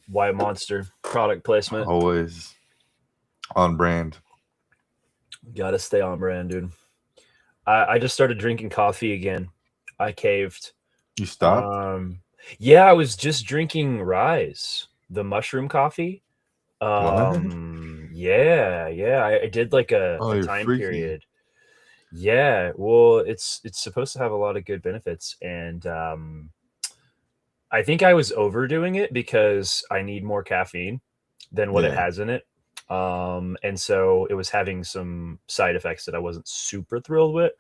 White Monster product placement. Always on brand. Gotta stay on brand, dude. I just started drinking coffee again. I caved. You stopped? Um, yeah, I was just drinking Rise, the mushroom coffee. What? Yeah, I did like Oh, a you're time freaky. period. Yeah, well, it's supposed to have a lot of good benefits, and I think I was overdoing it because I need more caffeine than what it Yeah. has in it. And so it was having some side effects that I wasn't super thrilled with.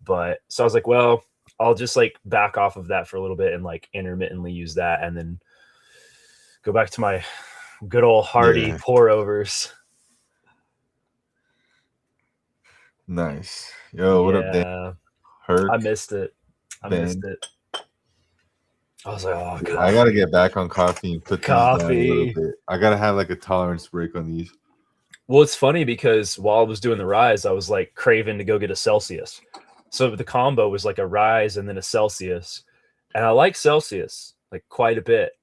But so I was like, well, I'll just like back off of that for a little bit and like intermittently use that and then go back to my good old hearty Yeah. pour overs. Nice. Yo, what up, Dan? Yeah, I Herc, missed it. I missed Ben? it. I was like, oh, I gotta coffee, get back on coffee and put these down a little coffee. bit. I gotta have like a tolerance break on these. Well, it's funny because while I was doing the Rise, I was like craving to go get a Celsius. So the combo was like a Rise and then a Celsius. And I like Celsius like quite a bit,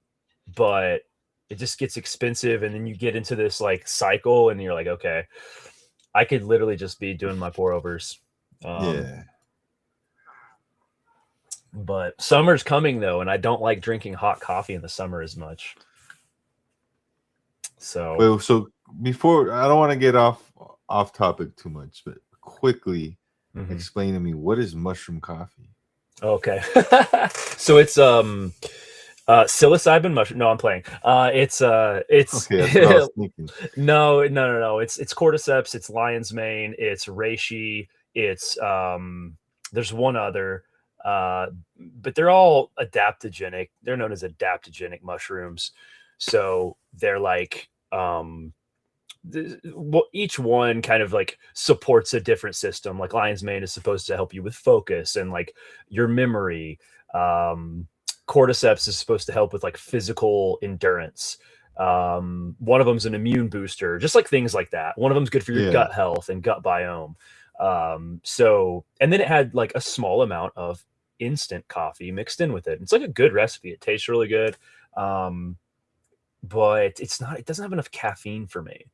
but it just gets expensive. And then you get into this like cycle and you're like, okay, I could literally just be doing my pour overs. Um, Yeah. but summer's coming though, and I don't like drinking hot coffee in the summer as much. So, Well, so before I don't want to get off topic too much, but quickly mhm. explain to me what is mushroom coffee? Okay. So it's psilocybin mushroom. No, I'm playing. It's Okay, that's what I was thinking. no. It's cordyceps. It's lion's mane. It's reishi. It's there's one other, uh, but they're all adaptogenic. They're known as adaptogenic mushrooms. So they're like each one kind of like supports a different system. Like lion's mane is supposed to help you with focus and like your memory. um Cordyceps is supposed to help with like physical endurance. One of them's an immune booster, just like things like that. One of them's good for your Yeah. gut health and gut biome. So and then it had like a small amount of instant coffee mixed in with it. It's like a good recipe. It tastes really good. um but it doesn't have enough caffeine for me.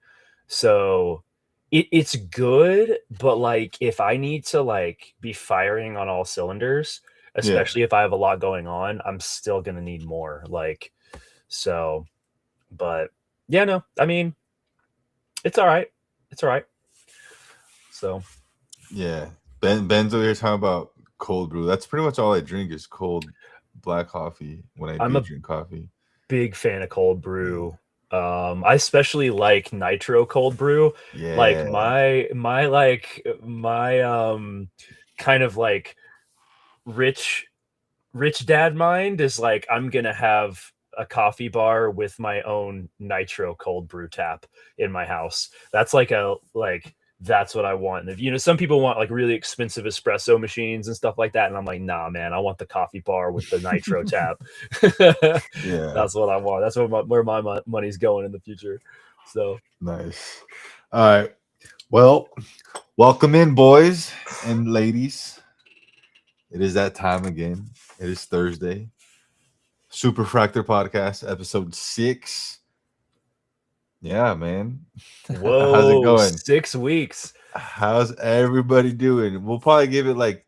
So it's good, but like if I need to like be firing on all cylinders, Yeah. especially if I have a lot going on, I'm still gonna need more. Like so, but yeah, no, I mean it's all right. It's all right. So Yeah. Ben's over here talking about cold brew. That's pretty much all I drink is cold black coffee when I I'm do a drink coffee. big fan of cold Yeah. brew. I especially like nitro cold brew. Like Yeah. my kind of like rich rich dad mind is like I'm gonna have a coffee bar with my own nitro cold brew tap in my house. That's like a like that's what I want. If, some people want like really expensive espresso machines and stuff like that, and I'm like, nah, man, I want the coffee bar with the nitro tap. Yeah. That's what I want. That's where my money's going in the future. So Nice. All right. Well, welcome in, boys and ladies. It is that time again. It is Thursday. Superfractor podcast, episode 6. Yeah, man. How's it whoa, going? 6 weeks. How's everybody doing? We'll probably give it like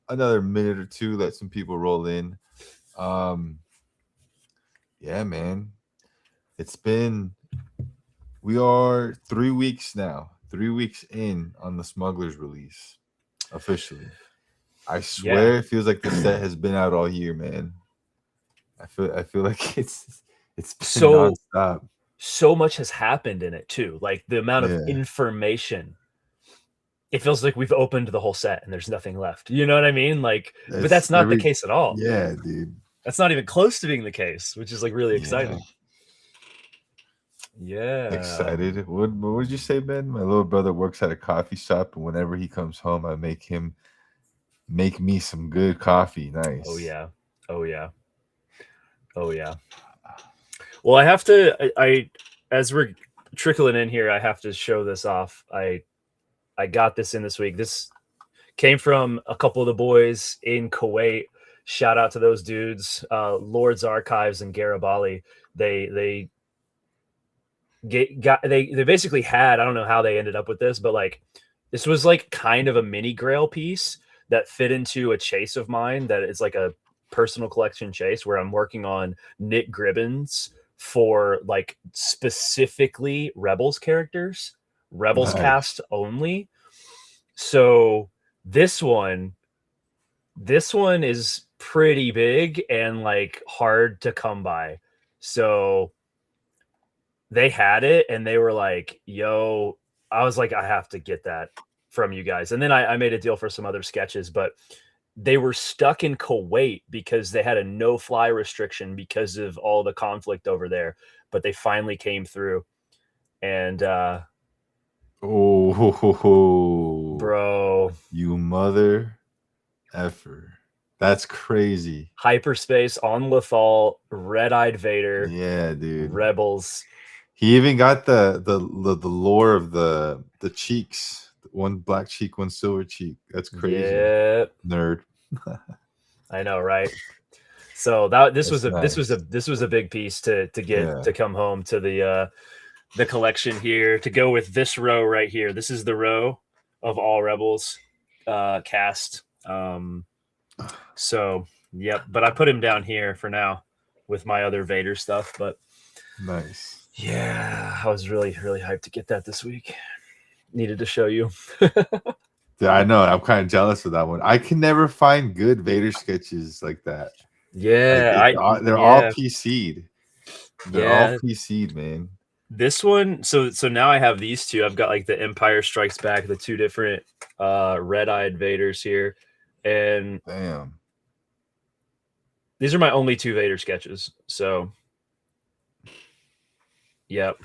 another minute or two, let some people roll in. Um, yeah, man. We are 3 weeks now, 3 weeks in on the Smugglers release officially. I Yeah. swear it feels like the set has been out all year, man. I feel like it's been So nonstop. so much has happened in it too. Like the amount of Yeah. information, it feels like we've opened the whole set and there's nothing left. You know what I mean? Like, but That's that's not the case at all. yeah, dude. That's not even close to being the case, which is like really Yeah. exciting. Yeah. Excited. What did you say, Ben? My little brother works at a coffee shop, and whenever he comes home, I make him make me some good coffee. Oh Nice. yeah. Oh yeah. Oh yeah. Well, I have to. I as we're trickling in here, I have to show this off. I got this in this week. This came from a couple of the boys in Kuwait. Shout out to those dudes, Lord's Archives and Garibaldi. They they basically had, I don't know how they ended up with this, but like this was like kind of a mini grail piece that fit into a chase of mine that is like a personal collection chase where I'm working on Nick Gribbins for like specifically Rebels characters, Rebels cast Nice. only. So this one this one is pretty big and like hard to come by. So they had it and they were like, yo, I was like, I have to get that from you guys. And then I made a deal for some other sketches, but they were stuck in Kuwait because they had a no fly restriction because of all the conflict over there. But they finally came through. And Oh, bro, you mother effer. That's crazy. hyperspace on Lethal, Red Eyed Vader, Yeah, dude. Rebels. He even got the lore of the cheeks. One black cheek, one silver cheek. That's crazy. Yeah, Nerd. I know, right? So that That's nice. this was a big piece to get Yeah. to come home to the collection here to go with this row right here. This is the row of all Rebels cast. So yep, but I put him down here for now with my other Vader stuff. But Nice. yeah, I was really hyped to get that this week. Needed to show you. Yeah, I know. I'm kind of jealous of that one. I can never find good Vader sketches like that. Like they're all Yeah PC'd. They're all yeah. PC'd, man. This one, so now I have these two. I've got like the Empire Strikes Back, the two different red-eyed Vaders here, and Damn. these are my only two Vader sketches. So, yep.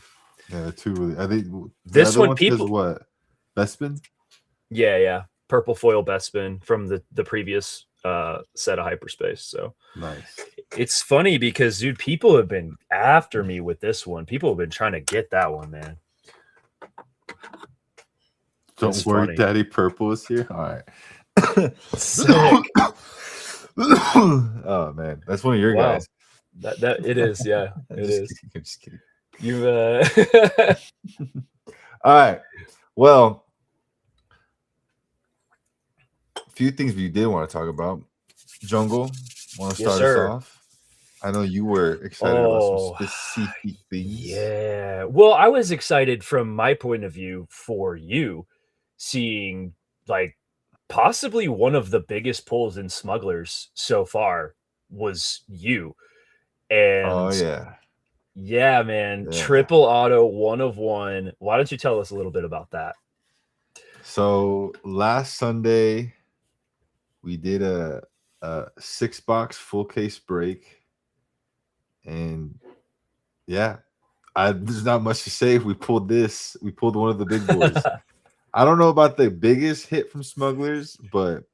Yeah, two really. I think the This other one, one says people, what? Bespin? yeah, purple foil Bespin from the previous set of hyperspace. So Nice. it's funny because dude, people have been after me with this one. People have been trying to get that one, man. It's Don't worry, funny. Daddy Purple is here. All right. Sick. Oh man, that's one of your Wow. guys. That it is, yeah, I'm it just is. kidding. I'm just kidding. You All right. Well, a few things we did want to talk about. Jungle, want to yes, start us sir. off? I know you were excited about some specific things. Yeah. Well, I was excited from my point of view for you seeing like possibly one of the biggest pulls in smugglers so far was you. Oh And yeah. yeah, man, Yeah. triple auto 1 of 1. Why don't you tell us a little bit about that? So last Sunday we did a 6-box full case break, and yeah, there's not much to say. We pulled this. We pulled one of the big boys. I don't know about the biggest hit from Smugglers, but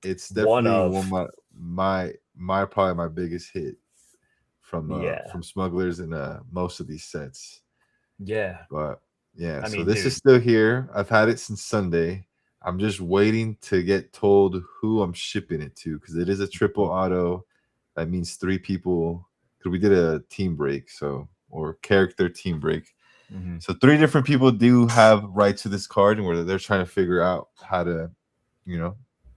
it's One definitely of. one of my probably my biggest hit Yeah. from Smugglers in most of these sets. Yeah. But yeah, I so mean, this is dude. still here. I've had it since Sunday. I'm just waiting to get told who I'm shipping it to because it is a triple auto. That means 3 people. Because we did a team break, or character team break. Mhm. So 3 different people do have rights to this card, and where they're trying to figure out how to,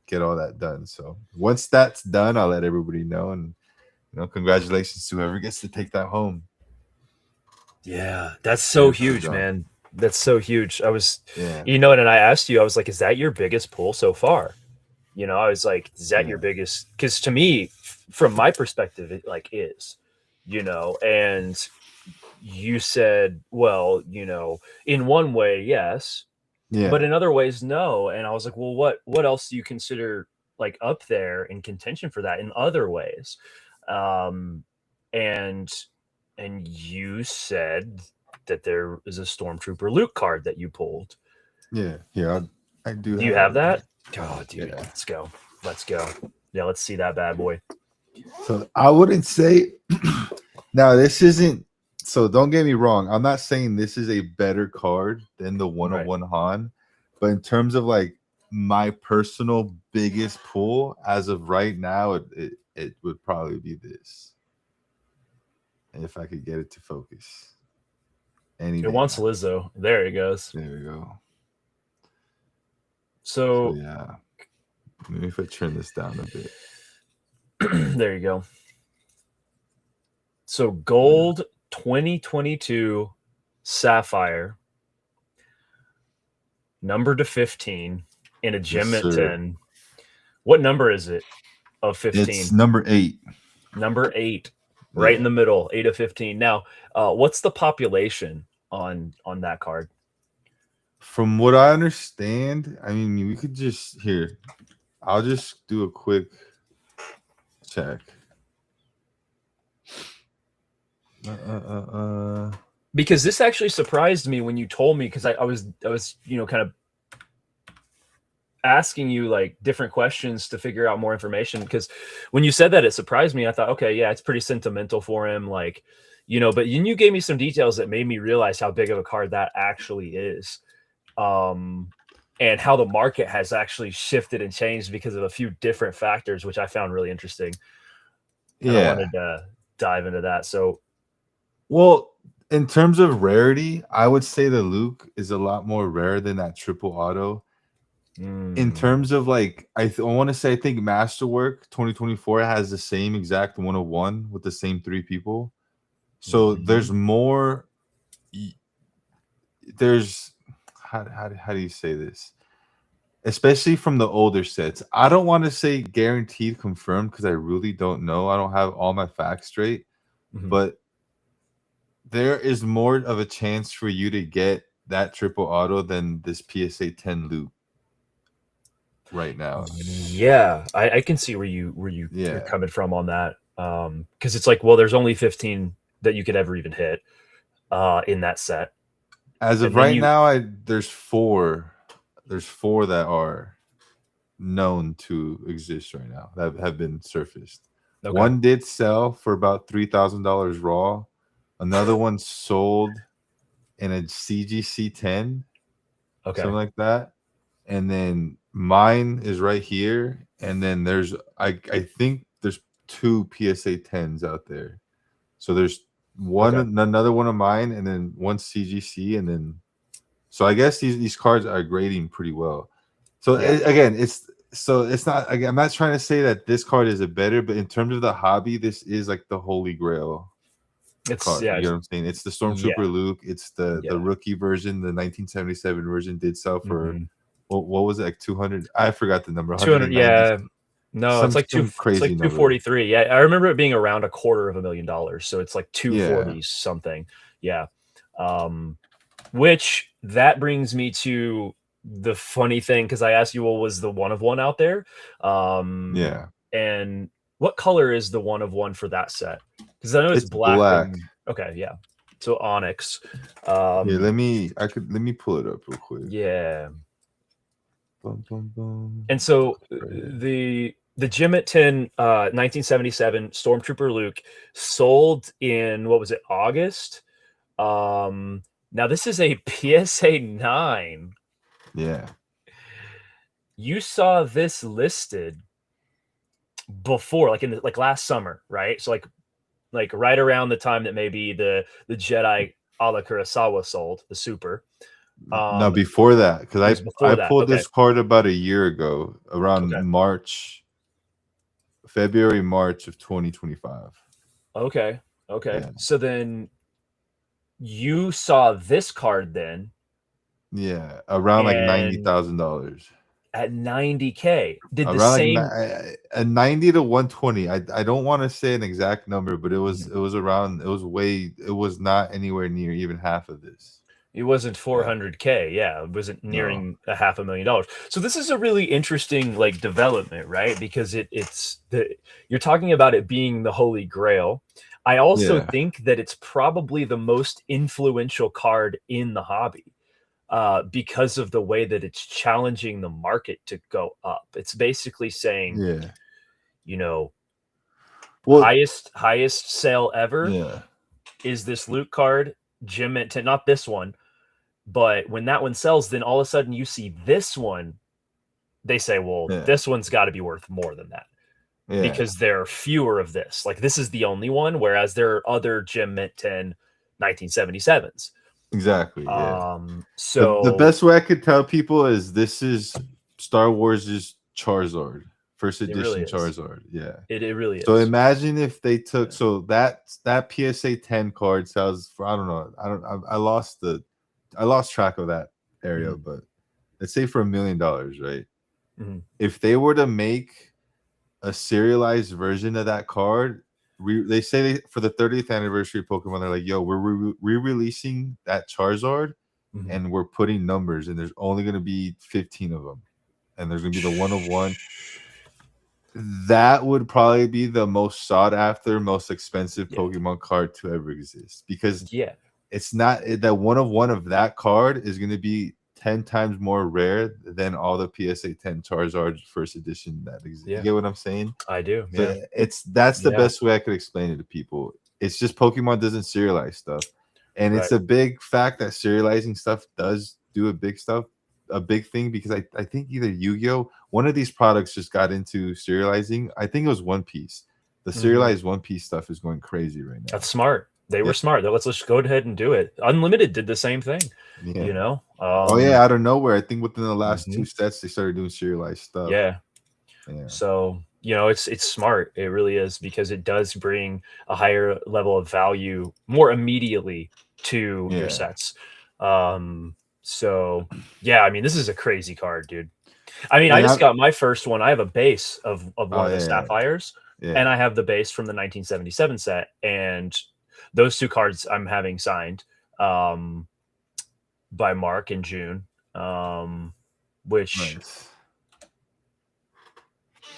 get all that done. So once that's done, I'll let everybody know, and congratulations to whoever gets to take that home. Yeah, that's so Very cool huge, job. man. That's so huge. I was, Yeah, and I asked you, I was like, is that your biggest pull so far? I was like, is that your yeah, biggest? Because to me, from my perspective, it like is, and you said, well, in one way, yes, but yeah, in other ways, no. And I was like, well, what else do you consider like up there in contention for that in other ways? Um, and and you said that there is a Stormtrooper Luke card that you pulled. yeah, yeah. I do Do you have that have with me. that? Oh, dude, Yeah. let's go. Let's go. Yeah, let's see that bad boy. So I wouldn't say now this isn't. So don't get me wrong. I'm not saying this is a better card than the 101 Han, but in terms of like my personal biggest pull as of right now, it would probably be this. If I could get it to focus. any It day wants now. Lizzo. There it goes. There we go. So yeah, maybe if I turn this down a bit. there you go. So Oh, yeah. gold 2022 Sapphire, number to 15 in a Yes, gem at sir. 10. What number is it of It's 15? number 8. Number 8, right in Yeah. the middle, 8 of 15. Now, what's the population on that card? From what I understand, I mean, we could just here. I'll just do a quick check. Because this actually surprised me when you told me, because I was kind of asking you like different questions to figure out more information, because when you said that, it surprised me. I thought, okay, yeah, it's pretty sentimental for him, like, but you gave me some details that made me realize how big of a card that actually is, and how the market has actually shifted and changed because of a few different factors, which I found really interesting. And I Yeah. wanted to dive into that. So, Well, in terms of rarity, I would say the Luke is a lot more rare than that triple auto. In terms of like, I want to say, I think Masterwork 2024 has the same exact 101 with the same 3 people. So there's more. There's how do you say this? Especially from the older sets. I don't want to say guaranteed confirmed because I really don't know. I don't have all my facts straight, but there is more of a chance for you to get that triple auto than this PSA 10 loop right now. Yeah, I can see where you're coming from on that. Because it's like, well, there's only 15 that you could ever even hit in that set. As of right now, there's 4. There's 4 that are known to exist right now that have been surfaced. Okay. One did sell for about $3,000 raw. Another one sold in a CGC 10, something like that. And then mine is right here. And then there's I think there's 2 PSA 10s out there. So there's another one of mine, and then one CGC, and then so I guess these cards are grading pretty well. So again, it's not. Again, I'm not trying to say that this card is a better, but in terms of the hobby, this is like the holy grail. Card, you know what I'm saying? It's the Stormtrooper Luke. It's the rookie version. The 1977 version did sell for what was it, like 200? I forgot the number. 200. Yeah. No, it's like crazy. It's like 243. Yeah, I remember it being around $250,000. So it's like 240 something. Yeah. Which that brings me to the funny thing, because I asked you, well, was the 1 of 1 out there? And what color is the 1 of 1 for that set? Because I know it's black. Okay, yeah. So onyx. Here, let me pull it up real quick. Yeah. Boom, boom, boom. And so the Gem at 10 1977 Stormtrooper Luke sold in, what was it, August? Now this is a PSA 9. Yeah. You saw this listed before, like in like last summer, right? So like right around the time that maybe the Jedi a la Kurosawa sold, the Super. No, before that, because I pulled this card about a year ago, around February, March of 2025. Okay. Yeah. So then you saw this card then. Yeah, around like $90,000. At $90K. Did around the same like a 90 to 120. I don't want to say an exact number, but it was around. It was not anywhere near even half of this. It wasn't 400K. Yeah, it wasn't nearing $500,000. So this is a really interesting like development, right? Because you're talking about it being the Holy Grail. I also think that it's probably the most influential card in the hobby. Because of the way that it's challenging the market to go up. It's basically saying, highest sale ever is this Luke card, Gem at 10, not this one. But when that one sells, then all of a sudden you see this one, they say, well, this one's got to be worth more than that. Because there are fewer of this. Like this is the only one, whereas there are other Gem at 10 1977s. Exactly. Yeah. The So best way I could tell people is this is Star Wars' Charizard, first it really edition is. Charizard. Yeah. It really So is. imagine if they took Yeah. that PSA 10 card sells for I don't know I lost track of that area, Mhm. but let's say for $1 million, right? Mhm. If they were to make a serialized version of that card, they say for the 30th anniversary of Pokemon, they're like, "Yo, we're re-releasing that Charizard, Mhm. and we're putting numbers, and there's only going to be 15 of them, and there's going to be the one of one." That would probably be the most sought after, most expensive Yeah. Pokemon card to ever exist because Yeah. it's not that one of that card is going to be 10 times more rare than all the PSA 10 Charizard first edition that exists. You Yeah. get what I'm saying? I do. Yeah. So that's the Yeah. best way I could explain it to people. It's just Pokemon doesn't serialize stuff. And it's Right. a big fact that serializing stuff does do a big thing because I think either Yu-Gi-Oh! One of these products just got into serializing. I think it was One Piece. The Mhm. serialized One Piece stuff is going crazy right now. That's smart. They Yeah. were smart. Let's just go ahead and do it. Unlimited did the same thing, Yeah. you know? Oh yeah, out of nowhere. I think within the last two Mhm. sets they started doing serialized stuff. Yeah. Yeah. So, it's smart. It really is because it does bring a higher level of value more immediately to your Yeah. sets. So yeah, I mean, this is a crazy card, dude. I mean, I And just I'm got my first one. I have a base of one oh of the yeah, sapphires, yeah. and I have the base from the 1977 set, and those two cards I'm having signed um, by Mark in June, which Nice.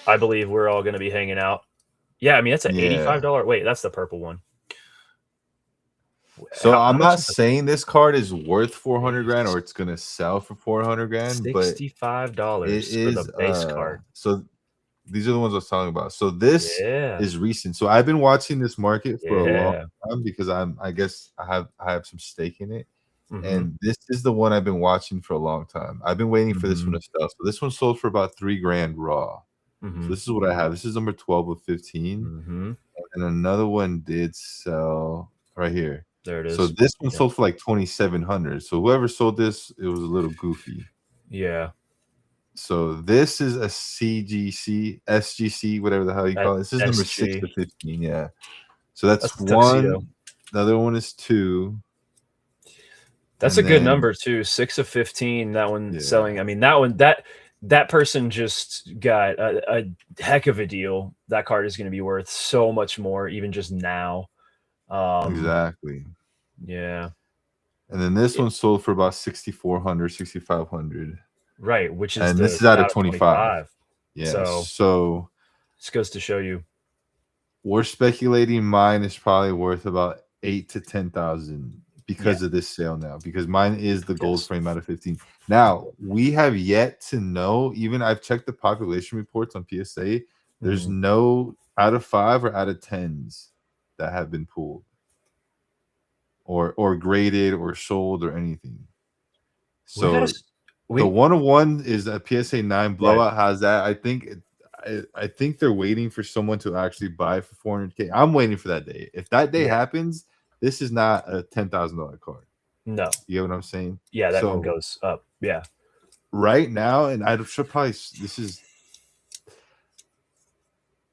I believe we're all going to be hanging out. Yeah, I mean that's an Yeah. $85. Wait, that's the purple one. So How I'm much not is the saying this card is worth 400 grand or base? it's gonna sell for 400 grand, but it $65 for the is base card. so these are the ones I was talking about. So this Yeah, is recent. So I've been watching this market for a long yeah. time because I guess I have some stake in it. Mhm, And this is the one I've been watching for a long time. I've been waiting for this one mhm, to sell. So this one sold for about 3 grand raw. So mhm, this is what I have. This is number 12 of 15. mhm. And another one did sell right here. There it So is. this one Yeah, sold for like 2,700. So whoever sold this, it was a little goofy. yeah. So this is a CGC, SGC, whatever the hell you call it. This is number 6 SG. to 15. Yeah. So that's That's the tuxedo. one. The other one is 2. That's a And good then, number too. 6 of 15. That one yeah, selling. I mean, that person just got a heck of a deal. That card is going to be worth so much more, even just now. Um, exactly. yeah, And then this it, one sold for about 6,400, 6,500. right. Which is And the this is out of out of 25. 25. Yeah. So So this goes to show you. we're speculating mine is probably worth about 8 to 10,000 Yeah. because of this sale now, because mine is the gold Yes. frame out of 15. Now, we have yet to know, even I've checked the population reports on PSA, there's Mhm. no out of 5 or out of 10s that have been pulled or graded or sold or anything. We gotta. So the We one of one is a PSA 9 right. blowout has that. I think they're waiting for someone to actually buy for 400K. I'm waiting for that day. If that day Yeah. happens, this is not a $10,000 card. No. You get what I'm saying? Yeah, that one So goes up. Yeah. right now, and I should probably this is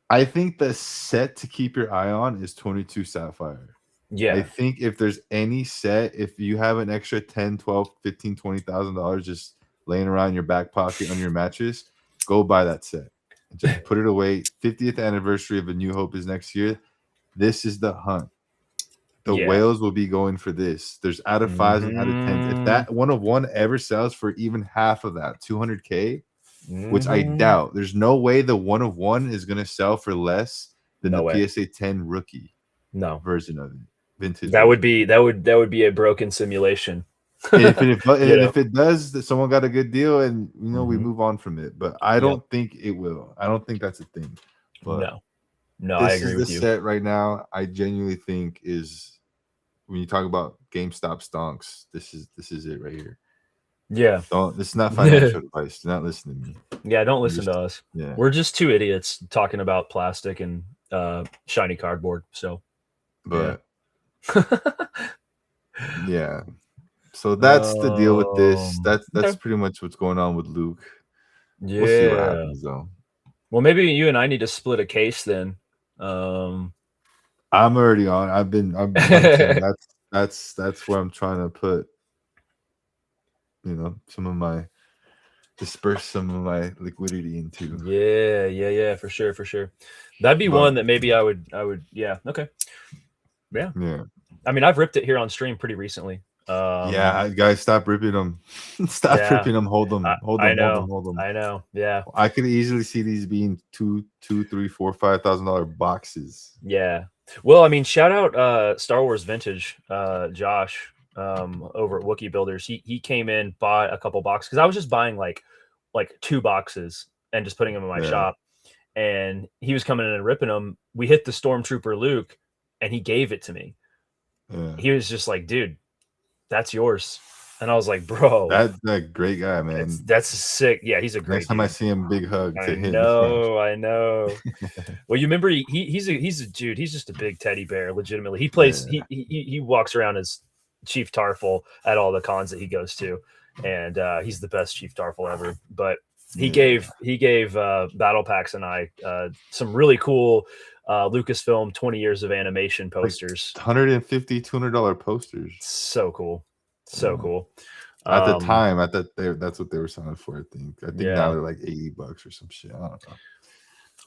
I think the set to keep your eye on is 22 Sapphire. I Yeah. think if there's any set, if you have an extra 10, 12, 15, $20,000 just laying around in your back pocket on your mattress, go buy that set and just put it away. 50th anniversary of A New Hope is next year. This is the hunt. The Yeah. whales will be going for this. There's out of 5s and out of 10s. If Mhm. that one of one ever sells for even half of that, 200K, which I Mhm. doubt, there's no way the one of one is going to sell for less than the No way. PSA 10 rookie No. version of it, vintage That would version. be that would be a broken simulation. And You know? if it does, that someone got a good deal, and we Mhm. move on from it. But I Yep. don't think it will. I don't think that's a thing. But No. No, I this agree is the with you. set right now. I genuinely think is when you talk about GameStop stonks. This is it right here. Yeah. Don't. This is not financial advice. Do not listen to me. Yeah, don't I'm listen to just us. yeah. We're just two idiots talking about plastic and, shiny cardboard, so, yeah. But yeah. So that's the deal with this. That's Okay. pretty much what's going on with Luke. We'll see what Yeah. happens though. Well, maybe you and I need to split a case then. Um, I'm already on. I'm like I'm saying that's where I'm trying to put, some of my disperse some of my liquidity into. yeah, for sure, for sure. That'd be But one that maybe I would, yeah, okay, yeah. yeah. I mean, I've ripped it here on stream pretty recently. Yeah, guys, stop ripping them. Stop Yeah, ripping them. Hold them. Hold I them. Hold them. know, Hold them. I know, yeah, I could easily see these being two, three, four, $5,000 boxes. yeah. Well, I mean, shout out Star Wars Vintage, Josh, over at Wookiee Builders. He came in, bought a couple boxes because I was just buying like 2 boxes and just putting them in my Yeah, shop. And he was coming in and ripping them. We hit the Stormtrooper Luke, and he gave it to me. yeah. He was just like, "Dude, that's yours." And I was like, "Bro, That's a great guy, man. that's sick." Yeah, he's a Next great time I dude. see him, big hug to I him. know, I know. Well, you remember he's a dude. He's just a big teddy bear. Legitimately, he plays. Yeah, He walks around as Chief Tarful at all the cons that he goes to, and he's the best Chief Tarful ever. But he yeah. gave Battle Packs and I some really cool Lucasfilm 20 years of animation Like posters. $150, $200 posters. So cool, so Yeah. cool. At the time, that's what they were selling for. I think now Yeah. they're like $80 or some shit. I don't know.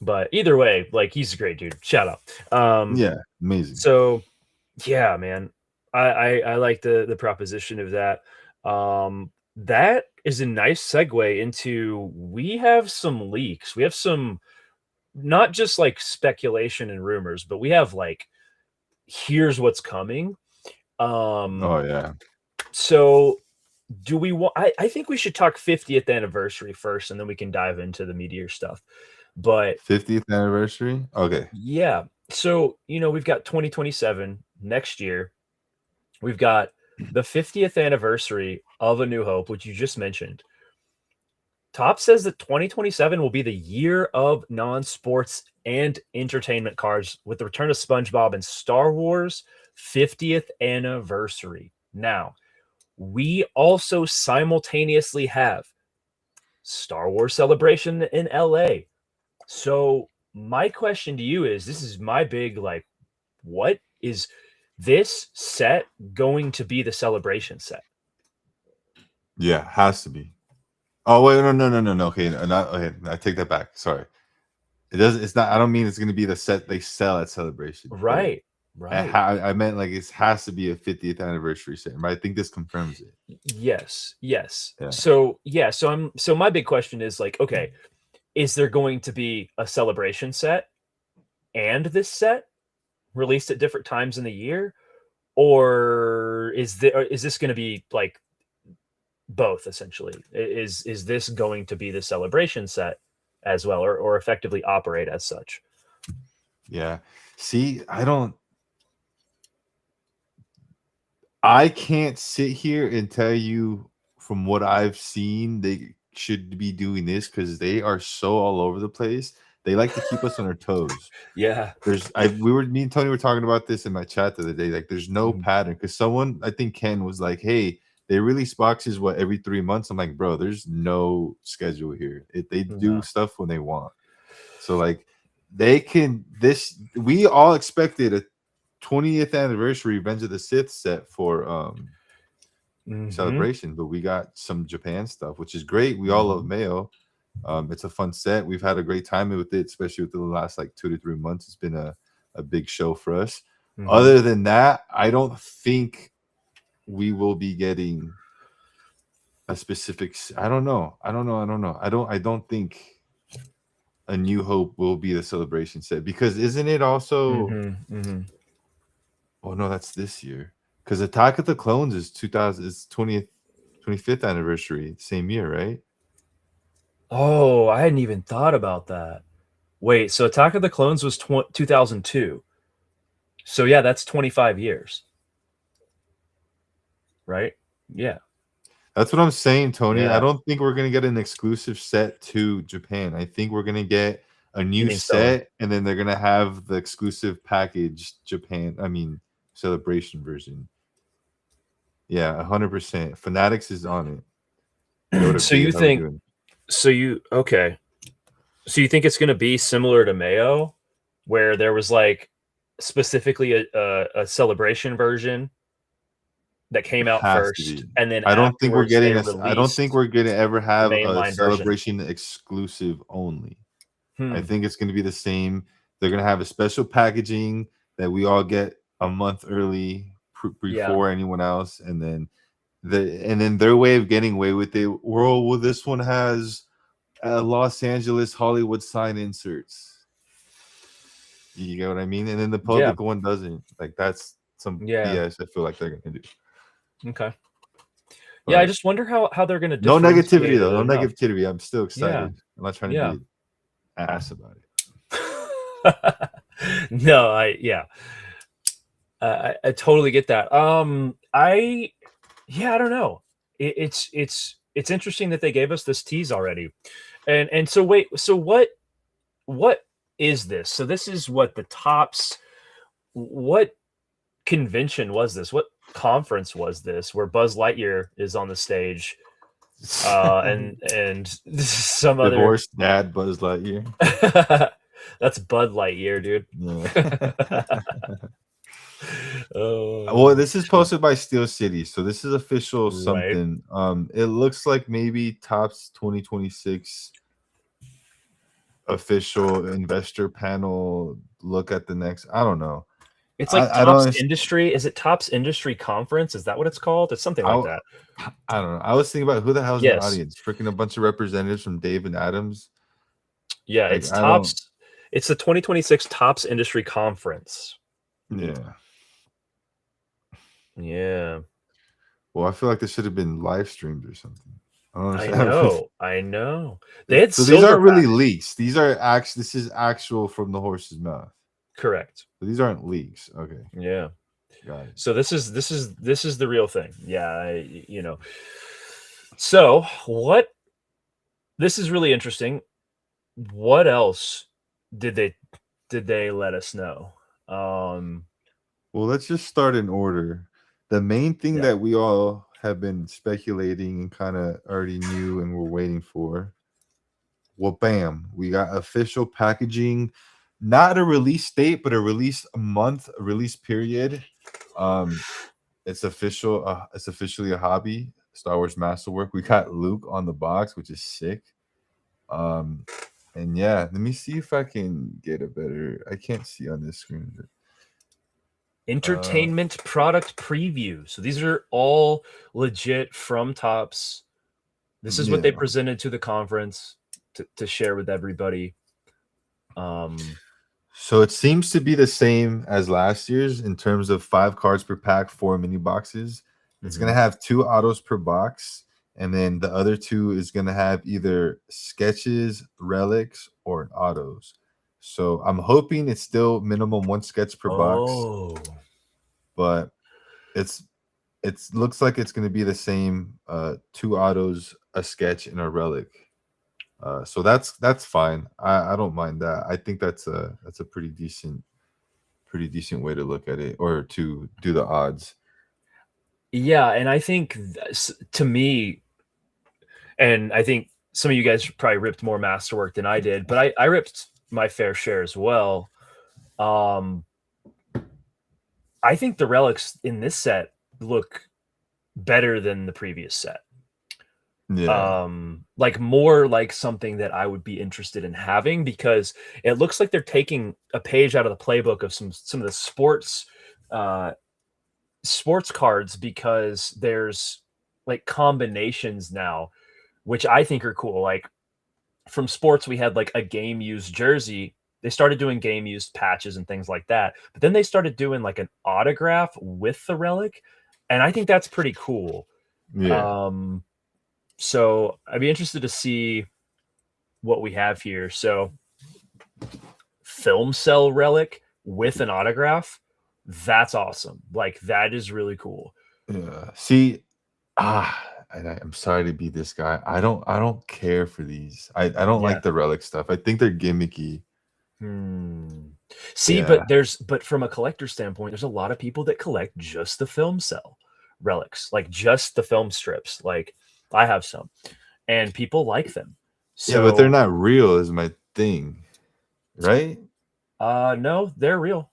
But either way, like he's a great dude. Shout out. Yeah, amazing. So yeah, man, I like the proposition of that. That is a nice segue into we have some leaks. We have some not just like speculation and rumors, but we have like here's what's coming. Oh yeah, So do we want? I think we should talk 50th anniversary first, and then we can dive into the meteor stuff. But 50th anniversary. Okay, yeah, so we've got 2027 next year. We've got the 50th anniversary of A New Hope, which you just mentioned. Top says that 2027 will be the year of non-sports and entertainment cards with the return of SpongeBob and Star Wars 50th anniversary. Now, we also simultaneously have Star Wars Celebration in LA. So, my question to you is this is my big like, what is this set going to be the celebration set? yeah, has to be. Oh wait, no. Okay, okay. I take that back. Sorry, it does. It's not. I don't mean it's going to be the set they sell at Celebration. Right, right. I meant like it has to be a 50th anniversary set. But I think this confirms it. Yes, yes. Yeah. So my big question is like, okay, is there going to be a celebration set and this set released at different times in the year, or is this going to be like both essentially? Is this going to be the celebration set as well, or effectively operate as such? Yeah. See, I can't sit here and tell you from what I've seen they should be doing this because they are so all over the place. They like to keep us on our toes. Yeah. Me and Tony were talking about this in my chat the other day. Like, there's no pattern because someone, I think Ken was like, "Hey, they release boxes every 3 months." I'm like, bro, there's no schedule here. They do stuff when they want. So like, we all expected a 20th anniversary Revenge of the Sith set for Celebration, but we got some Japan stuff, which is great. We all love Mayo. It's a fun set. We've had a great time with it, especially within the last like 2 to 3 months. It's been a big show for us. Other than that, I don't think we will be getting a specific. I don't know. I don't think A New Hope will be the Celebration set because isn't it also? Oh no, that's this year. Because Attack of the Clones is 20th, 25th anniversary, same year, right? Oh, I hadn't even thought about that. Wait, so Attack of the Clones was 2002. So yeah, that's 25 years. Right? Yeah. That's what I'm saying, Tony. Yeah. I don't think we're going to get an exclusive set to Japan. I think we're going to get a new set, and then they're going to have the exclusive package Celebration version. Yeah, 100%. Fanatics is on it. Yo, what up, So Dave? you How we think doing? so you okay. So you think it's gonna be similar to Mayo, where there was like specifically a celebration version that It came out has to first, be. and then I don't think we're afterwards they getting a. I don't think released we're gonna ever the have a mainline version? celebration exclusive only. I Hmm. think it's gonna be the same. They're gonna have a special packaging that we all get a month early Yeah. before anyone else, and then their way of getting away with it. Well, this one has Los Angeles Hollywood sign inserts. You get what I mean? And then the Yeah. public one doesn't. Like that's some Yeah. BS. I feel like they're gonna do. Okay. Yeah, I But just wonder how they're gonna no negativity differentiate though. it No enough. negativity. I'm still Yeah. excited. I'm not trying to be Yeah. an ass about it. No, I yeah. I totally get that. I yeah, I don't know. It's interesting that they gave us this tease already. And so wait, so what is this? So this is what the tops what convention was this? What conference was this where Buzz Lightyear is on the stage and some other Divorced dad Buzz Lightyear. that's Bud Lightyear, dude. Yeah. Well, Oh, this is posted by Steel City, so this is official right. something. It looks like maybe Topps 2026 official investor panel look at the next. I don't know. It's like I don't Tops understand. Industry. Is it Tops Industry Conference? Is that what it's called? It's something like I, that. I don't know. I was thinking about who the hell's in the Yes. audience. Freaking a bunch of representatives from Dave and Adams. Yeah, Like it's I don't. Tops. It's the 2026 Tops Industry Conference. Yeah. Yeah. Well, I feel like this should have been live streamed or something. I don't I understand. know. I know. They had So these aren't really Silverback. leaks. These are actually. This is actual from the horse's mouth. Correct. So these aren't leaks. Okay, Yeah. got it. So this is the real thing. Yeah, So, what this is really interesting. What else did they let us know? Um Well, let's just start in order. The main thing yeah. that we all have been speculating and kind of already knew and were waiting for. Well, bam, we got official packaging, not a release date, but a release month, a release period. Um, it's official. It's officially a hobby. Star Wars Masterwork. We got Luke on the box, which is sick. Um, and yeah, let me see if I can get a better. I can't see on this screen. Uh, Entertainment product preview. So these are all legit from Tops. This is what they yeah. presented to the conference to share with everybody. So it seems to be the same as last year's in terms of 5 cards per pack, 4 mini boxes. It's Mhm. gonna have 2 autos per box, and then the other 2 is gonna have either sketches, relics, or autos. So I'm hoping it's still minimum 1 sketch per box, Oh. but it's looks like it's gonna be the same 2 autos, a sketch, and a relic. So that's fine. I don't mind that. I think that's a pretty decent way to look at it or to do the odds. Yeah, and I think to me, and I think some of you guys probably ripped more Masterwork than I did, but I ripped my fair share as well. Um, I think the relics in this set look better than the previous set. Yeah. Like more like something that I would be interested in having because it looks like they're taking a page out of the playbook of some of the uh sports cards because there's like combinations now which I think are cool. Like from sports we had like a game used jersey. They started doing game used patches and things like that. But then they started doing like an autograph with the relic and I think that's pretty cool. Yeah. So I'd be interested to see what we have here. So film cell relic with an autograph, that's awesome. Like that is really cool. Yeah. See, and I'm sorry to be this guy. I don't care for these. I don't Yeah. like the relic stuff. I think they're gimmicky. Hmm. See, Yeah. but from a collector standpoint, there's a lot of people that collect just the film cell, relics, like just the film strips. Like I have some, and people like them. Yeah, but they're So not real is my thing, right? no, they're real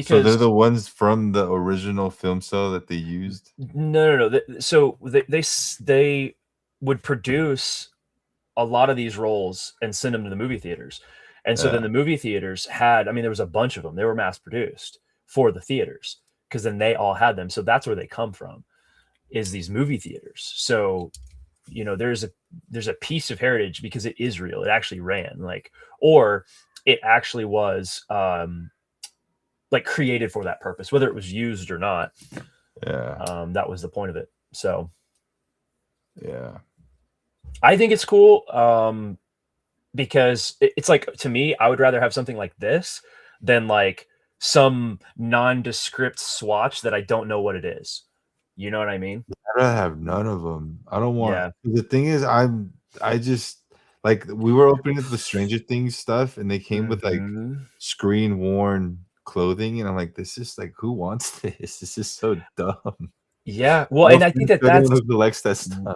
So they're because the ones from the original film cell that they used. no. So they would produce a lot of these roles and send them to the movie theaters. And so then Yeah, the movie theaters had, I mean, there was a bunch of them. They were mass produced for the theaters because then they all had them. So that's where they come from, is these movie theaters. So, you know, there's a piece of heritage because it is real. It actually ran, like, or it actually was like created for that purpose, whether it was used or not. yeah, That was the point of it. So yeah, I think it's cool. Because it's like, to me, I would rather have something like this than like some nondescript swatch that I don't know what it is. You know what I mean? I'd rather have none of them. I don't want. Yeah. The thing is, I just like we were opening up the Stranger Things stuff, and they came with like Mhm. screen worn clothing, and I'm like, this is like, who wants this? This is so dumb. Yeah. Well, No and I think offense that to anyone that's who collects that stuff.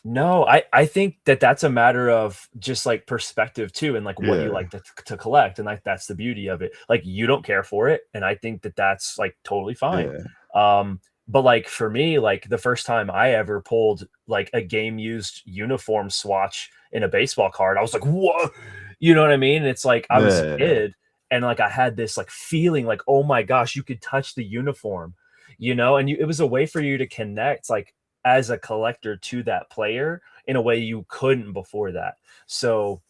no, I think that that's a matter of just like perspective too, and like what you Yeah, like to collect, and like that's the beauty of it. Like you don't care for it, and I think that that's like totally fine. yeah, But like for me, like the first time I ever pulled like a game used uniform swatch in a baseball card, I was like, "Whoa!" You know what I mean? And it's like I was a yeah, kid, and like I had this like feeling, like, "Oh my gosh, you could touch the uniform," you know, and it was a way for you to connect, like as a collector to that player in a way you couldn't before that. So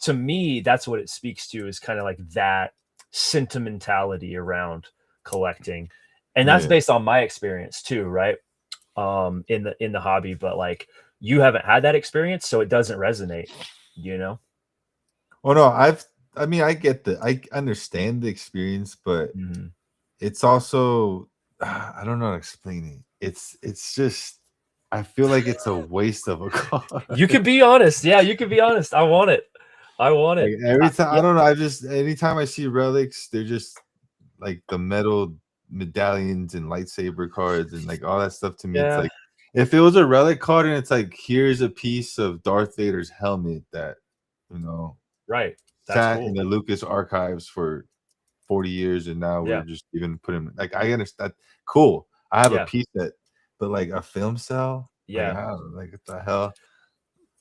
to me, that's what it speaks to, is kind of like that sentimentality around collecting. And that's yeah. based on my experience too, right? In the hobby, but like you haven't had that experience, so it doesn't resonate, you know? Well, no, I mean, I understand the experience, but Mhm. it's also, I don't know how to explain it. It's just, I feel like it's a waste of a car. You can be honest. Yeah, you can be honest. I want it. I want Like it. every time, Yeah, I don't know. I just anytime I see relics, they're just like the metal medallions and lightsaber cards and like all that stuff. To me, it's yeah, like if it was a relic card and it's like here's a piece of Darth Vader's helmet that you know right. That's sat in cool. the Lucas archives for 40 years and now we're Yeah, just even putting like I understand. Cool. I have a yeah, piece that, but like a film cell, like yeah. I don't know, like what the hell,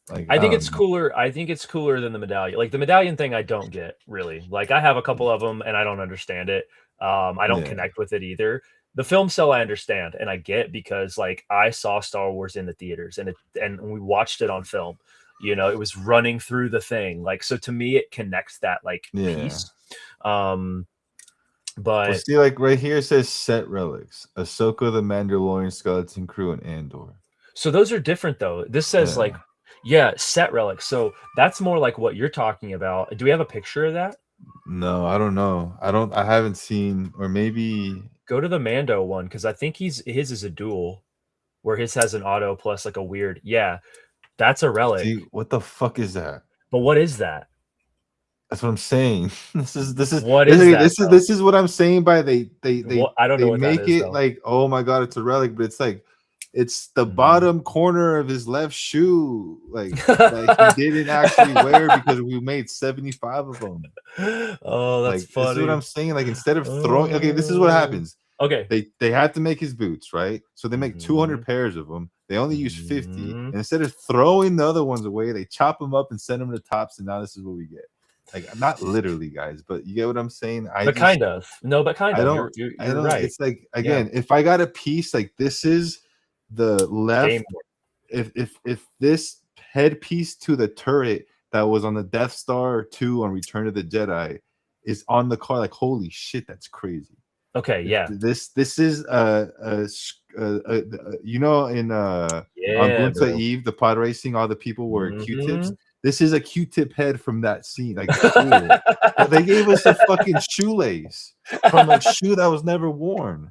like I I think don't it's know. cooler. I think it's cooler than the medallion. Like the medallion thing, I don't get really. Like I have a couple of them, and I don't understand it. I don't Yeah, connect with it either. The film cell I understand and I get because like I saw Star Wars in the theaters and we watched it on film. You know, it was running through the thing. Like so to me, it connects that like yeah. piece. Um, Well, but see, like right here it says set relics, Ahsoka, the Mandalorian, skeleton crew, and Andor. so those are different though. This says like, Yeah. yeah, set relics. So that's more like what you're talking about. Do we have a picture of that? No, I don't know. I haven't seen, or maybe Go to the Mando one because I think his is a dual where his has an auto plus like a weird. Yeah, that's a see relic. what the fuck is that? But what is that? That's what I'm saying. What is that though? This is what I'm saying by What I don't know they what that make is it though. like, oh my god, it's a relic, but it's like it's the Mhm. bottom corner of his left shoe, like that he didn't actually wear because we made 75 of them. Oh, that's Like this is what I'm funny. saying. Like instead of throwing, okay, this is what Oh. happens. Okay. They had to make his boots, right? So they make 200 Mhm. pairs of them. They only use 50, Mhm. and instead of throwing the other ones away, they chop them up and send them to Tops, and now this is what we get. Like not literally, guys, but you get what I'm saying. But kind of. No, but kind of. I You're don't. right. It's like Yeah. again, if I got a piece like this is the Game. left, if this headpiece to the turret that was on the Death Star 2 on Return of the Jedi is on the car, like holy shit, that's crazy. Okay. Yeah. This is you know in on Yeah, Bunta bro. Eve, the pod racing, all the people were Q-tips. Mhm. This is a Q-tip head from that scene. Like cool. But they gave us a fucking shoelace from a shoe that was never worn.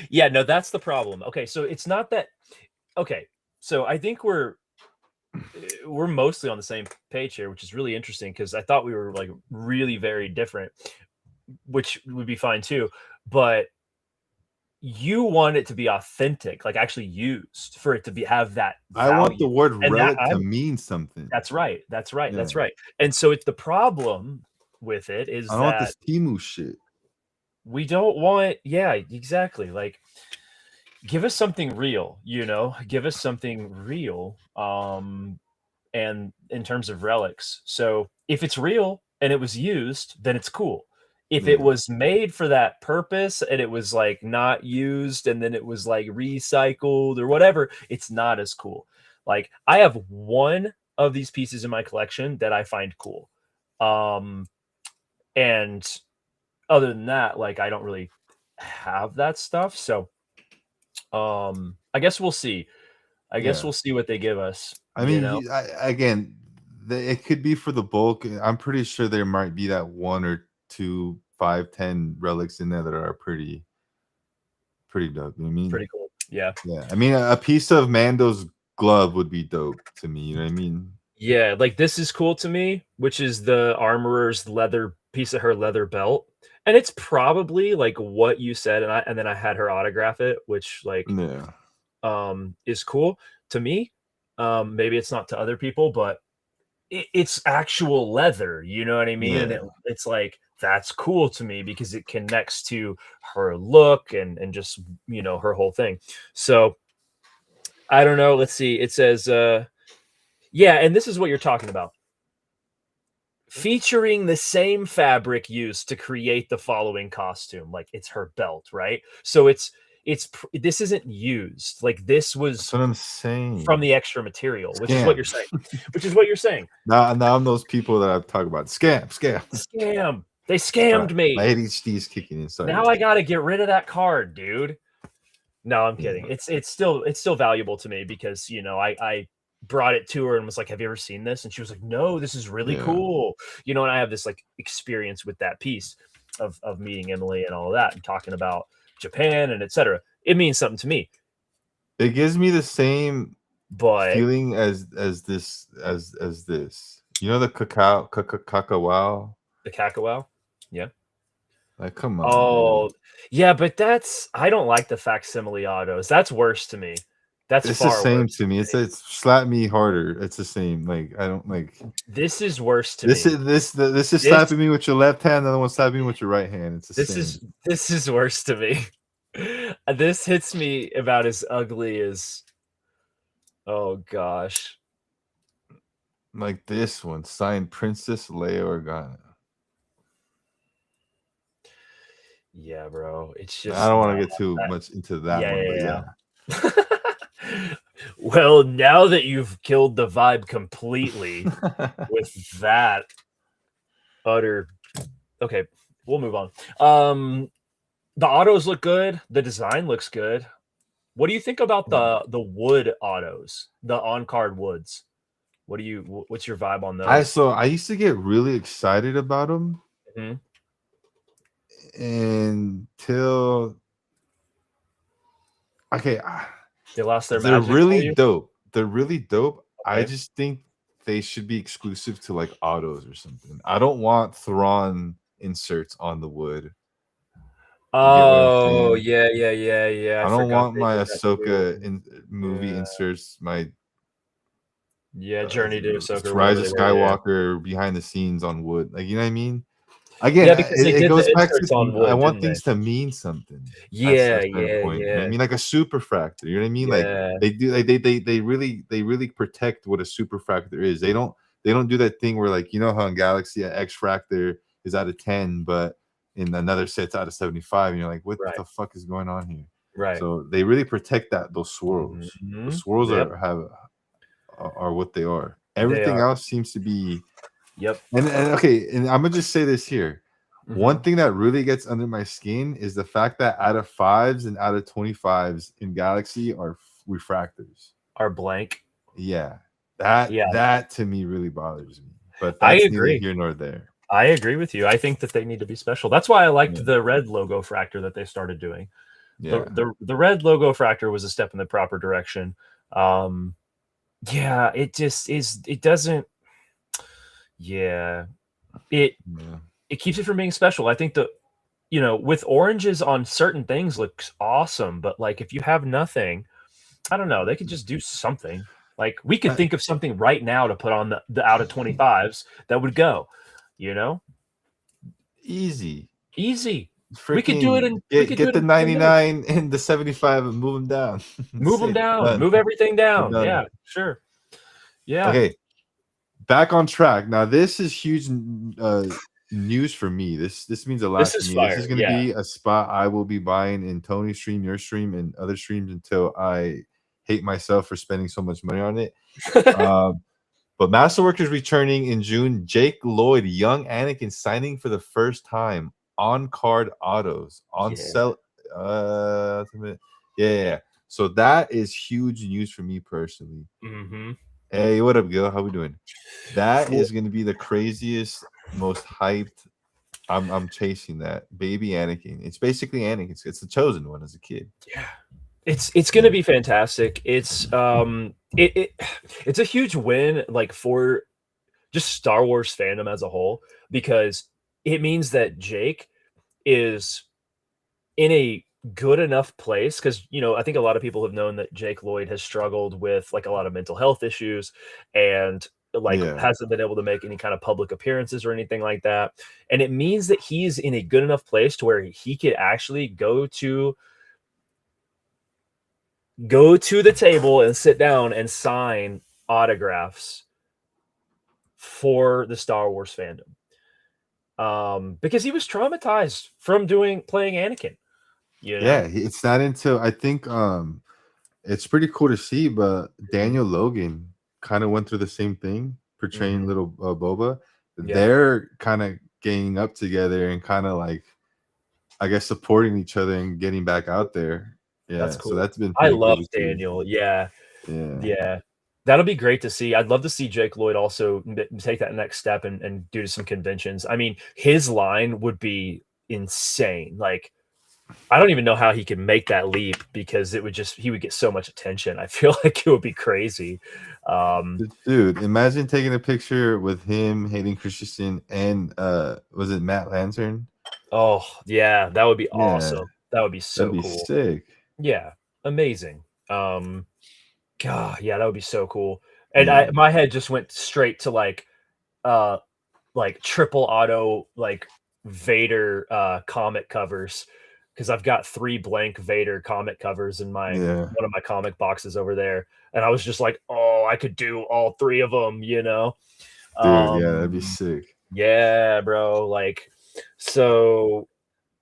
Yeah, no, that's the problem. Okay, so it's not that okay, so I think we're mostly on the same page here, which is really interesting because I thought we were like really very different, which would be fine too. But you want it to be authentic, like actually used, for it to have that I want the value. word And that relic to mean something. that's right. That's right. Yeah. That's right. And so it's the problem with it I is don't want that this Timu shit. we don't want, yeah, exactly. Like, give us something real, give us something real. And in terms of relics. So if it's real and it was used, then it's cool. If it Yeah. was made for that purpose and it was like not used and then it was like recycled or whatever, it's not as cool. Like, I have one of these pieces in my collection that I find cool. And other than that, like, I don't really have that stuff. So I guess we'll see. I guess Yeah. we'll see what they give us, I mean, again, it could be for the bulk. I'm pretty sure there might be that 1 or 2, 5, 10 relics in there that are pretty dope. You know what I mean? Pretty cool. Yeah. Yeah. I mean, a piece of Mando's glove would be dope to me. You know what I mean? Yeah, like, this is cool to me, which is the armorer's leather piece of her leather belt. And it's probably like what you said, and then I had her autograph it, which, like, Yeah. is cool to me. Maybe it's not to other people, but it's actual leather, you know what I mean? And Yeah. it's like, that's cool to me because it connects to her look and just, her whole thing. So I don't know. Let's see. It says, yeah, and this is what you're talking about. Featuring the same fabric used to create the following costume. Like, it's her belt, right? So this isn't used. Like, this was That's what I'm saying. from the extra material, which is Scam. what you're saying. Which is what you're saying. Now I'm those people that I've talked about. Scam. Scam. They scammed me. My ADHD is kicking in. Sorry. Now I gotta get rid of that card, dude. No, I'm kidding. It's still valuable to me because I brought it to her and was like, "Have you ever seen this?" And she was like, "No, this is really cool." And I have this like experience with that piece of meeting Emily and all of that and talking about Japan and etc. It means something to me. It gives me the same feeling as this. You know the cacao. The cacao? Yeah. Like, come on. Oh, yeah, but I don't like the facsimile autos. That's worse to me. That's It's far the same worse to me. It's slap me harder. It's the same. Like, I don't like. This is worse to this me. This is slapping me with your left hand. The other one slapping me with your right hand. It's the same. This is worse to me. This hits me about as ugly as. Oh gosh. Like this one, signed Princess Leia Organa. Yeah, bro. It's just. I don't want to get too much into that one, but yeah. Well, now that you've killed the vibe completely with that utter. Okay, we'll move on. The autos look good. The design looks good. What do you think about the wood autos, the on-card woods? What's your vibe on those? I used to get really excited about them until they lost their they're magic. really dope. They're really dope. Okay. I just think they should be exclusive to like autos or something. I don't want Thrawn inserts on the wood. Oh yeah. I don't want my Ahsoka movie inserts. My Journey to Ahsoka, Rise of Skywalker behind the scenes on wood. Like, you know what I mean? Again, yeah, because it goes back to on wood, I want things to mean something. Yeah. I mean, like a superfractor. You know what I mean? Yeah. Like, they do. They really protect what a superfractor is. They don't do that thing where, like, you know how in Galaxy X fractor is out of 10, but in another set's out of 75, and you're like, what the fuck is going on here? Right. So they really protect those swirls. The swirls are what they are. Everything else seems to be. Yep. And okay, and I'm gonna just say this here. One thing that really gets under my skin is the fact that out of 5s and out of 25s in Galaxy are refractors. Are blank. Yeah. That to me really bothers me. But that's I agree. neither here nor there. I agree with you. I think that they need to be special. That's why I liked the red logo fractor that they started doing. Yeah. The red logo fractor was a step in the proper direction. Yeah, it just is. It doesn't. Yeah, it keeps it from being special. I think with oranges on certain things looks awesome, but like if you have nothing, I don't know, they could just do something. Like we could Uh, think of something right now to put on the out of 25s that would go, you know? easy. Easy. Freaking We could do get it the in 10 minutes. 99 and the 75 and move them down. Move them Sick. down, Done. move everything We're down. done. Yeah, sure. Yeah. Okay, back on track. Now this is huge news for me. This means a This lot to is me. This is fire. going to Yeah. be a spot I will be buying in Tony's stream, your stream, and other streams until I hate myself for spending so much money on it. But Masterwork is returning in June. Jake Lloyd, young Anakin, signing for the first time on card autos on Yeah. sell. Yeah. So that is huge news for me personally. Mhm. Hey, what up, Gil? How we doing? That Well, is going to be the craziest, most hyped. I'm chasing that baby Anakin. It's basically Anakin. It's the chosen one as a kid. yeah. It's gonna be fantastic. It's a huge win, like, for just Star Wars fandom as a whole, because it means that Jake is in a good enough place. Because I think a lot of people have known that Jake Lloyd has struggled with, like, a lot of mental health issues and, like, Yeah. hasn't been able to make any kind of public appearances or anything like that, and it means that he's in a good enough place to where he could actually go to the table and sit down and sign autographs for the Star Wars fandom. Because he was traumatized from playing Anakin, you know? Yeah, it's not until I think it's pretty cool to see, but Mhm, Daniel Logan kind of went through the same thing, portraying mhm, little Boba. yeah, They're kind of ganging up together and kind of like, I guess, supporting each other and getting back out there. that's Yeah, so cool. that's been I pretty love cool to see. Daniel, yeah, Yeah, yeah. That'll be great to see. I'd love to see Jake Lloyd also take that next step and do some conventions. I mean, his line would be insane. Like, I don't even know how he could make that leap because he would get so much attention. I feel like it would be crazy. Um, dude, imagine taking a picture with him, Hayden Christensen, and was it Matt Lantern? oh yeah, that would be Yeah, awesome. That would be that'd so be cool. sick. Yeah, amazing. God, yeah, that would be so cool. And Yeah, my head just went straight to uh, like triple auto like Vader comic covers because I've got 3 blank Vader comic covers in my yeah, one of my comic boxes over there, and I was just like, "Oh, I could do all 3 of them," you know? dude, yeah, that'd be Um, sick. yeah, bro, like, so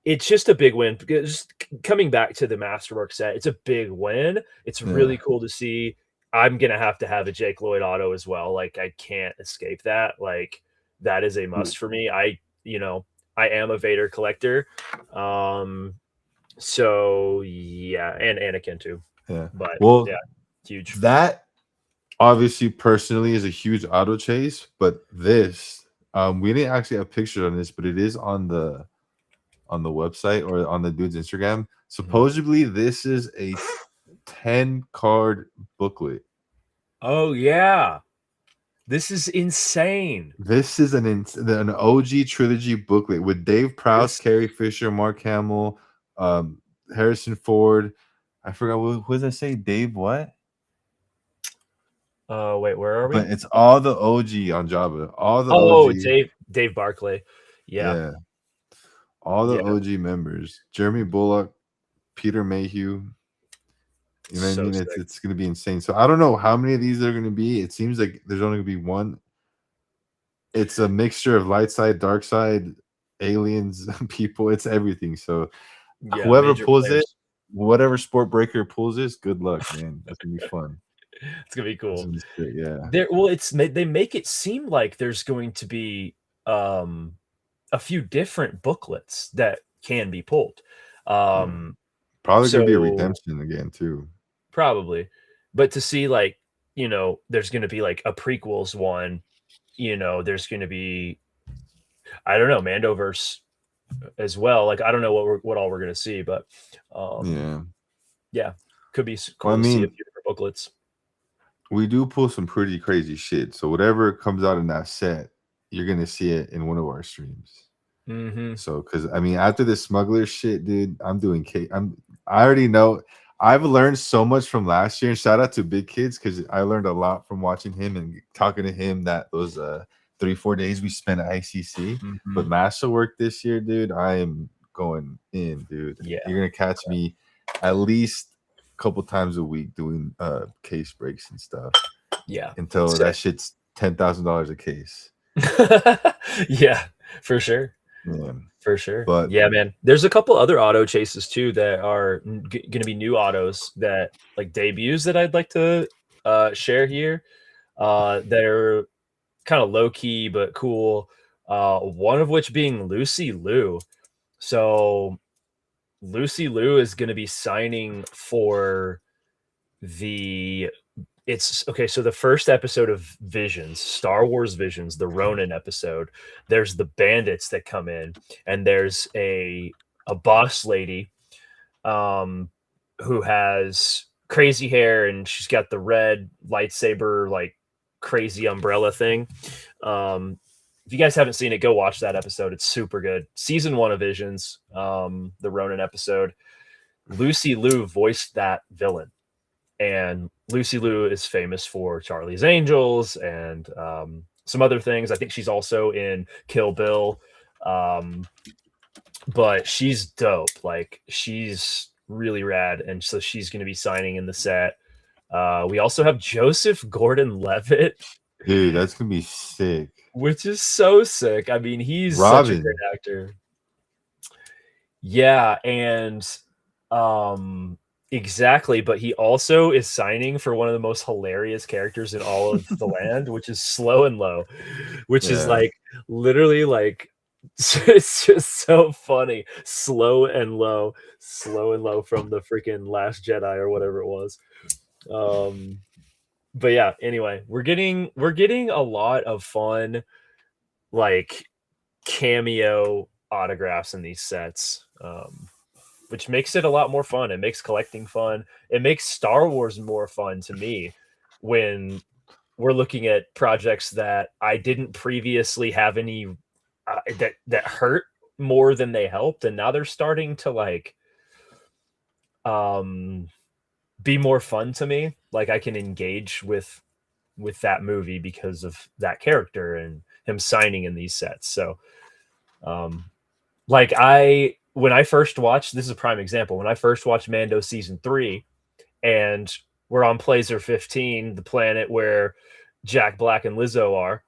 it's just a big win because coming back to the Masterwork set, it's a big win. It's really Yeah. cool to see. I'm gonna have to have a Jake Lloyd auto as well. Like, I can't escape that. Like, that is a must for me. I am a Vader collector. Um, so yeah, and Anakin too. Yeah. But yeah, Well, huge. that obviously personally is a huge auto chase, but this we didn't actually have pictures on this, but it is on the website or on the dude's Instagram. Mhm. Supposedly this is a 10 card booklet. Oh yeah, this is insane. This is an OG trilogy booklet with Dave Prowse, This. Carrie Fisher, Mark Hamill, um, Harrison Ford. I forgot what does that say? Dave what? Wait, where are But we? it's all the OG on Java. All the Oh, OG. Dave Barclay. Yeah, Yeah. All the yeah. OG members. Jeremy Bullock, Peter Mayhew. You know what I So mean? It's sick. it's gonna be insane. So I don't know how many of these are gonna be. It seems like there's only gonna be one. It's a mixture of light side, dark side, aliens, people. It's everything. So Yeah, whoever major pulls it, players. whatever sport breaker pulls this, good luck, man. That's gonna be fun. It's gonna be That's cool. gonna be sick. Yeah. They make it seem like there's going to be um a few different booklets that can be pulled. Yeah. Um Probably gonna be a so redemption again, too. probably. But to see, like, there's gonna be like a prequels one, there's gonna be, I don't know, Mandoverse as well. Like, I don't know what all we're gonna see, but um Yeah. yeah, could be Well, I cool to see a mean, few different booklets. we do pull some pretty crazy shit. So whatever comes out in that set, you're gonna see it in one of our streams. Mm-hmm. So, because I mean, after this smuggler shit, dude, I'm doing cake. I already know. I've learned so much from last year. And shout out to Big Kids because I learned a lot from watching him and talking to him. That those 3-4 days we spent at ICC. Mm-hmm. But masterwork this year, dude, I am going in, dude. Yeah. You're gonna catch me at least a couple times a week doing case breaks and stuff. Yeah. Until Sick. that shit's $10,000 a case. Yeah, for sure. Yeah. For sure. But yeah, man. There's a couple other auto chases too that are going to be new autos that like debuts that I'd like to share here. They're kind of low key but cool. One of which being Lucy Liu. So Lucy Liu is going to be signing for the it's okay. So the first episode of Visions, Star Wars Visions, the Ronin episode, there's the bandits that come in, and there's a boss lady, who has crazy hair, and she's got the red lightsaber, like crazy umbrella thing. If you guys haven't seen it, go watch that episode. It's super good. Season 1 of Visions, the Ronin episode. Lucy Liu voiced that villain. And Lucy Liu is famous for Charlie's Angels and some other things. I think she's also in Kill Bill. But she's dope. Like, she's really rad. And so she's going to be signing in the set. We also have Joseph Gordon-Levitt. dude, that's going to be sick. Which is so sick. I mean, he's Robin. such a great actor. Yeah, and exactly, but he also is signing for one of the most hilarious characters in all of the land, which is Slow and Low, which is like literally like it's just so funny. Slow and Low from the freaking Last Jedi or whatever it was. But yeah, anyway, we're getting a lot of fun like cameo autographs in these sets. Which makes it a lot more fun. It makes collecting fun. It makes Star Wars more fun to me when we're looking at projects that I didn't previously have any that hurt more than they helped, and now they're starting to like be more fun to me. Like, I can engage with that movie because of that character and him signing in these sets. So like when I first watched, this is a prime example. When I first watched Mando season 3, and we're on Placer 15, the planet where Jack Black and Lizzo are,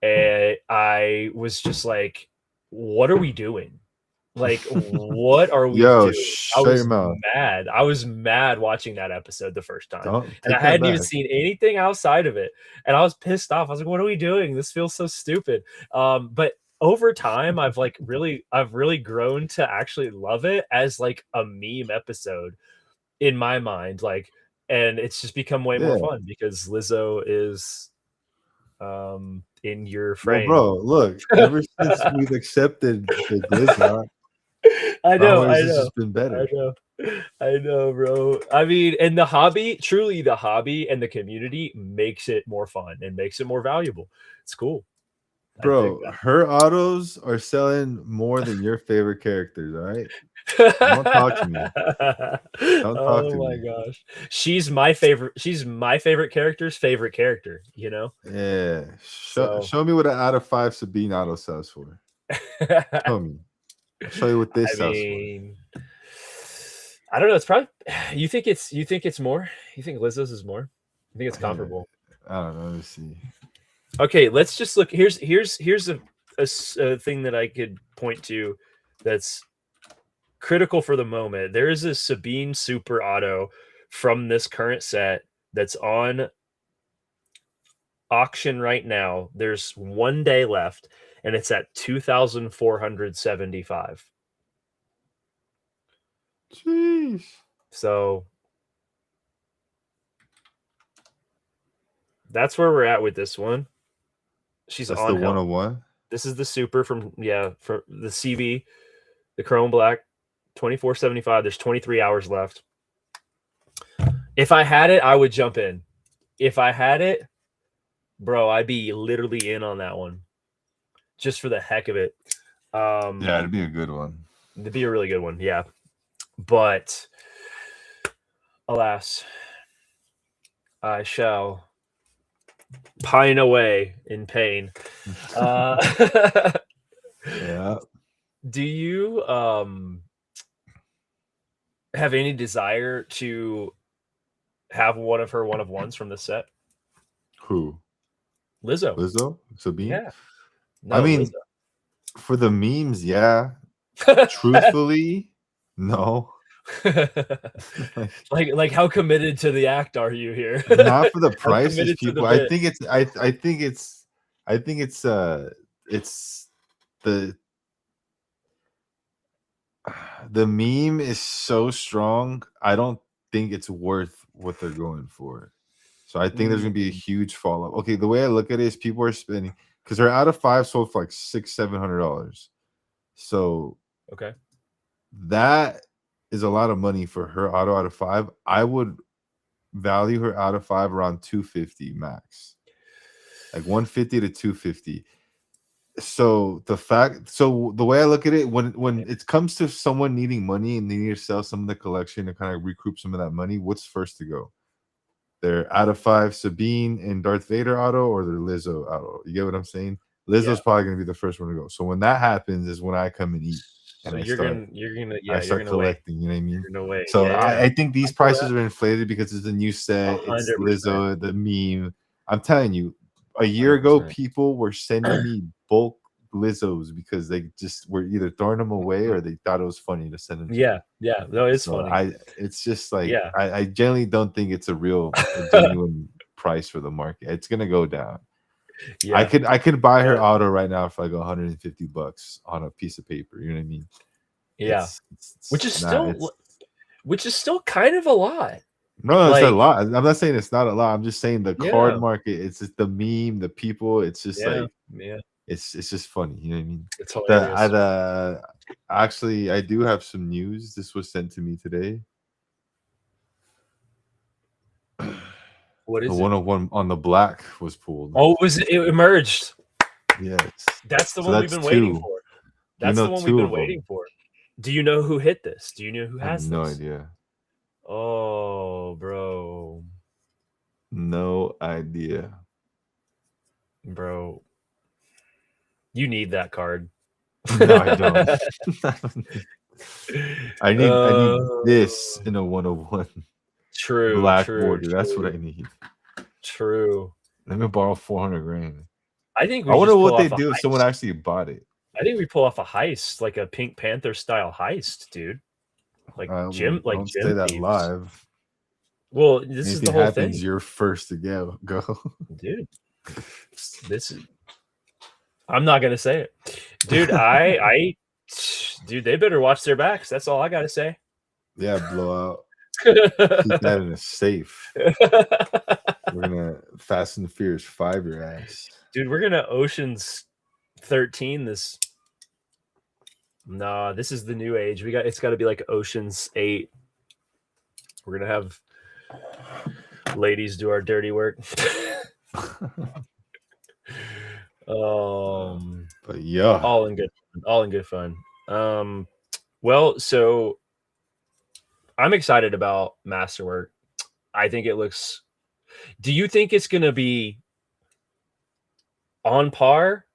and I was just like, "What are we doing? Like, what are we doing?" I was mad. I was mad watching that episode the first time, and I hadn't even seen anything outside of it, and I was pissed off. I was like, "What are we doing? This feels so stupid." But over time, I've really grown to actually love it as like a meme episode in my mind, like, and it's just become way more fun because Lizzo is in your frame. Well, bro, look, ever since we've accepted the Lizzo, I know. This has been better. I know, bro. I mean, and truly the hobby and the community makes it more fun and makes it more valuable. It's cool. Bro, her autos are selling more than your favorite characters, all right? Don't talk to me. Don't talk to me. Oh my gosh. She's my favorite character's favorite character, you know? Yeah. Show me what an out of 5 Sabine auto sells for. Show me. I'll show you what this sells for. I don't know. It's probably you think it's more? You think Lizzo's is more? I think it's comparable. I don't know. Let me see. Okay, let's just look. Here's a thing that I could point to that's critical for the moment. There is a Sabine Super Auto from this current set that's on auction right now. There's 1 day left, and it's at 2,475. Jeez. So that's where we're at with this one. She's that's on the 101. This is the Super from the CB, the Chrome Black, 2475. There's 23 hours left. If I had it, I would jump in. If I had it, bro, I'd be literally in on that one, just for the heck of it. Yeah, it'd be a good one. It'd be a really good one, yeah. But alas, I shall pine away in pain. Uh, Yeah. do you have any desire to have one of her one of ones from the set? Who? Lizzo. Lizzo? Sabine? Yeah. I No, mean, Lizzo. for the memes, yeah. Truthfully, no. Like, like how committed to the act are you here? not for the How prices, committed to the people. bit? I think it's the the meme is so strong. I don't think it's worth what they're going for. So I think there's gonna be a Mm, huge fallout. Okay, the way I look at it is people are spending because they're out of 5 sold for like $600-700. So okay. that is a lot of money for her auto out of 5. I would value her out of 5 around 250 max, like 150 to 250. So the way I look at it, when it comes to someone needing money and they need to sell some of the collection to kind of recoup some of that money, what's first to go? They're out of 5 Sabine and Darth Vader auto, or their Lizzo auto. You get what I'm saying? Lizzo's Yeah. probably gonna be the first one to go. So when that happens is when I come and eat So and I yeah, you're start gonna wait. collecting. You know what I mean? You're gonna wait. So Yeah, yeah. I think I these feel that. prices are inflated because it's a new set. It's 100%. Lizzo, the meme. I'm telling you, a year ago, 100%. people were sending me bulk Lizzos because they just were either throwing them away Mhm. or they thought it was funny to send them to me. Yeah, yeah. No, it's So funny. it's just like Yeah. I generally don't think it's a genuine price for the market. It's gonna go down. Yeah. I could buy her Yeah. auto right now for like $150 on a piece of paper. You know what I mean? Yeah. Which is It's not. still kind of a lot. No, it's not a Like, lot. I'm not saying it's not a lot. I'm just saying the card yeah. market. It's just the meme, the people. It's just Yeah. like Yeah. it's just funny. You know what I mean? It's The hilarious. actually I do have some news. This was sent to me today. What The is it? 101 on the black was pulled. Oh, it emerged. Yes. That's the So one we've that's been waiting two. for. We That's know the one we've two been of waiting them. for. Do you know who hit this? Do you know who I have has no this? idea. Oh, bro. No idea. Bro. You need that card. No, I don't. I need Uh, this in a 101 true, black true, border. That's what true, I need. true. Let me borrow 400 grand. I think I we wonder just pull what they off a do if someone heist. actually bought it. I think we pull off a heist, like a Pink Panther style heist, dude. Well, Like don't say gym that thieves. live. Well, this is Anything the whole happens, thing, you're first to go. dude. This is. I'm not gonna say it, dude. Dude, they better watch their backs. That's all I gotta say. Yeah, blowout. Keep that in a safe. We're gonna Fast and Furious 5 your ass. Dude, we're gonna Ocean's 13 this. Nah, this is the new age. It's got to be like Ocean's 8. We're gonna have ladies do our dirty work. But yeah, All in good fun. Well, so I'm excited about Masterwork. I think it looks. Do you think it's gonna be on par,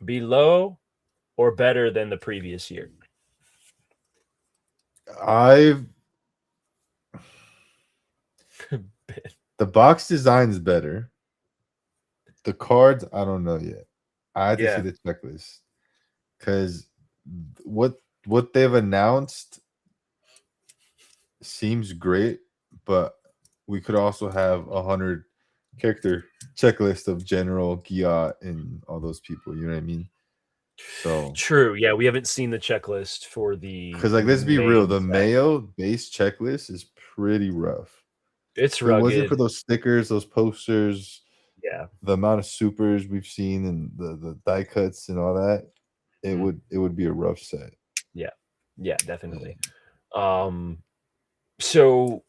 below, or better than the previous year? I've the box design is better. The cards, I don't know yet. I have to see Yeah, the checklist because what they've announced seems great, but we could also have 100 character checklist of General Giat and all those people. You know what I mean? So true. Yeah, we haven't seen the checklist for the because like let's be real, main the set. Mayo base checklist is pretty rough. It's If it wasn't for rugged. those stickers, those posters, Yeah, the amount of supers we've seen and the die cuts and all that, mm, it would be a rough set. yeah, yeah, definitely. Um, so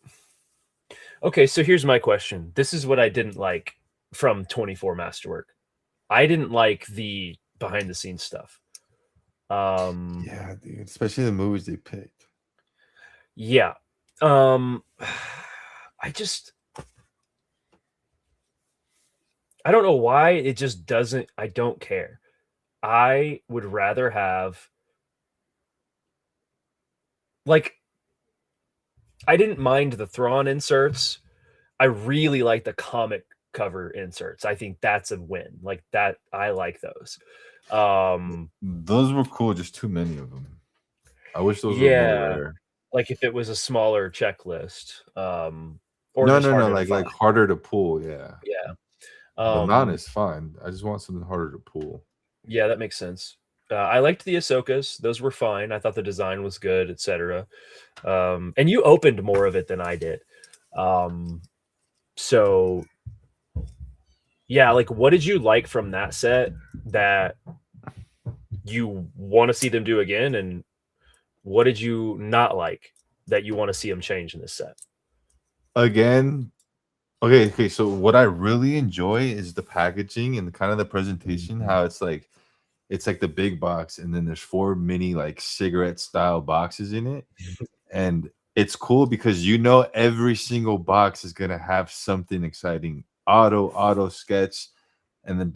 okay, so here's my question. This is what I didn't like from 24 Masterwork. I didn't like the behind the scenes stuff. Yeah, dude. Especially the movies they picked. Yeah. I just I don't know why it just doesn't I don't care. I would rather have like I didn't mind the Thrawn inserts. I really like the comic cover inserts. I think that's a win. Like that I like those. Those were cool, just too many of them. I wish those were more Yeah, rare. like if it was a smaller checklist, or No, just no, no, harder to find. like harder to pull, yeah. Yeah. The nine Um, is fine. I just want something harder to pull. yeah, that makes sense. I liked the Ahsokas; those were fine. I thought the design was good, etc. And you opened more of it than I did. Um, so yeah, like what did you like from that set that you want to see them do again, and what did you not like that you want to see them change in this set? Again, okay. So what I really enjoy is the packaging and kind of the presentation. How it's like the big box, and then there's 4 mini like cigarette style boxes in it, and it's cool because every single box is gonna have something exciting. Auto sketch, and then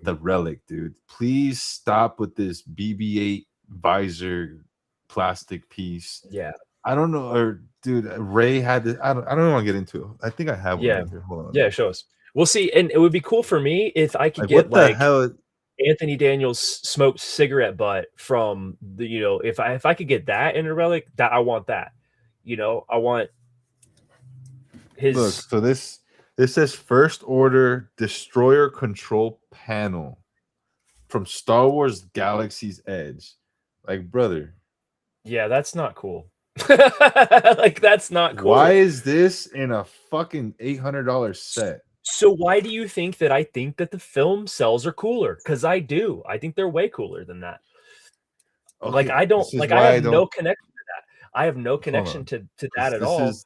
the relic, dude. Please stop with this BB-8 visor plastic piece. Yeah, I don't know, or dude, Ray had this. I don't want to get into it. I think I have one yeah, right here. Hold on. yeah. Show us. We'll see, and it would be cool for me if I could Like, get what the like hell? Anthony Daniels smoked cigarette butt from the if I could get that in a relic, that I want that. I want Look, his. so this says First Order Destroyer Control Panel from Star Wars Galaxy's Edge. Like, brother, Yeah, that's not cool. Like that's not why cool. is this in a fucking $800 set? So why do you think that I think that the film cells are cooler? Because I do. I think they're way cooler than that. Like Okay, I don't this is like I why have I no don't. connection to that. I have no Hold connection on. to that at This all. is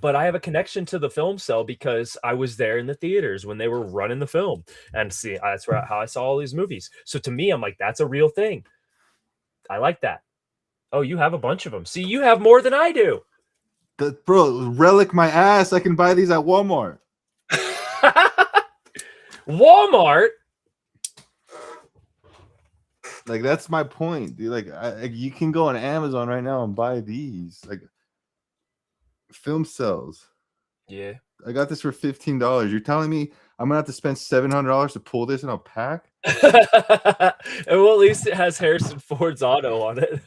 But I have a connection to the film cell because I was there in the theaters when they were running the film, and see that's how I saw all these movies. So to me, I'm like, that's a real thing. I like that. Oh, you have a bunch of them. See, you have more than I do. bro. Relic my ass. I can buy these at Walmart. Walmart. Like, that's my point, dude. Like, you can go on Amazon right now and buy these like film cells. Yeah. I got this for $15. You're telling me I'm gonna have to spend $700 to pull this in a pack? And well, at least it has Harrison Ford's auto on it.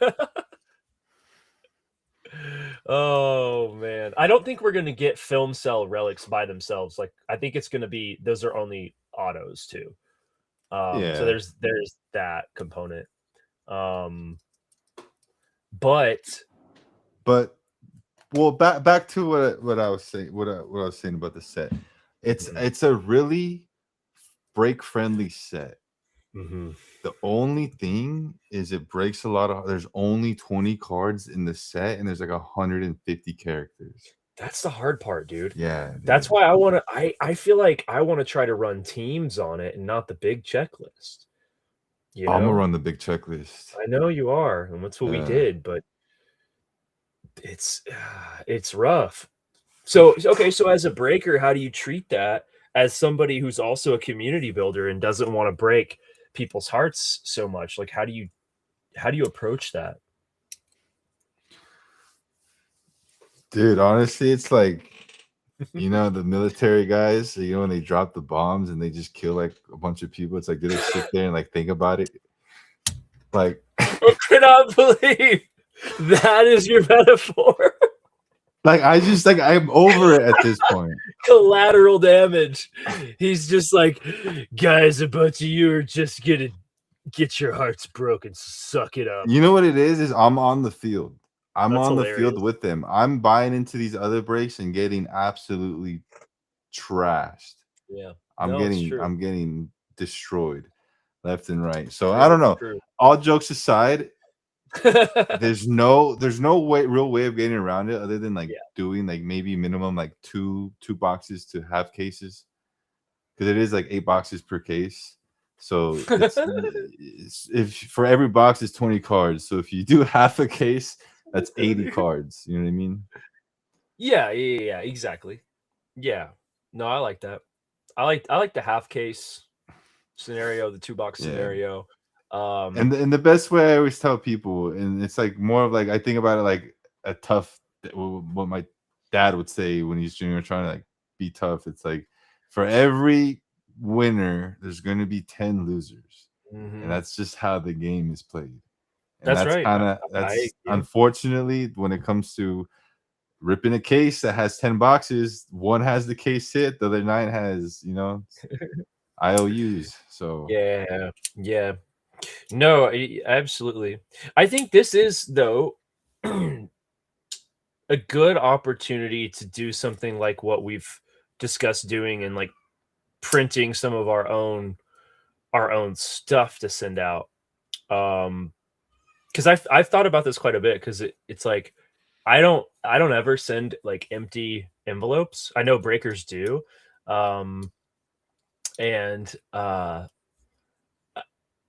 Oh man, I don't think we're gonna get film cell relics by themselves. Like I think it's gonna be those are only autos too. So Yeah, there's that component. Um, but but well, back to what I was saying. What I was saying about the set. It's a really break friendly set. Mhm. The only thing is it breaks a lot of. There's only 20 cards in the set, and there's like 150 characters. That's the hard part, dude. Yeah, That's dude. why I feel like I want to try to run teams on it and not the big checklist. You I'm gonna know? run the big checklist. I know you are, and that's what we did, but it's it's rough. So okay, so as a breaker, how do you treat that as somebody who's also a community builder and doesn't want to break people's hearts so much? Like how do you approach that? Dude, honestly, it's like the military guys. When they drop the bombs and they just kill like a bunch of people. It's like, do they sit there and like think about it? Like, I cannot believe that is your metaphor. like I'm over it at this point. Collateral damage. He's just like, guys, a bunch of you are just gonna get your hearts broken. Suck it up. You know what it is? Is I'm on the field. I'm That's on the hilarious. field with them. I'm buying into these other breaks and getting absolutely trashed. Yeah. I'm No, it's getting true. I'm getting destroyed left and right. So I True. don't know. True. All jokes aside, there's no real way of getting around it other than like Yeah. doing like maybe minimum like two boxes to have cases, because it is like 8 boxes per case. So if for every box is 20 cards. So if you do half a case, that's 80 cards. You know what I mean? Yeah, exactly. Yeah. No, I like that. I like the half case scenario, the 2 box Yeah. scenario. And the best way I always tell people, and it's like more of like I think about it like a tough what my dad would say when he's junior trying to like be tough. It's like for every winner, there's gonna be 10 losers. And Mhm. that's just how the game is played. And That's that's right. kind of I that's yeah. unfortunately when it comes to ripping a case that has 10 boxes, one has the case hit, the other nine has, IOUs. So Yeah, yeah. No, absolutely. I think this is though a good opportunity to do something like what we've discussed doing and like printing some of our own stuff to send out. Because I've thought about this quite a bit because it's like I don't ever send like empty envelopes. I know breakers do. And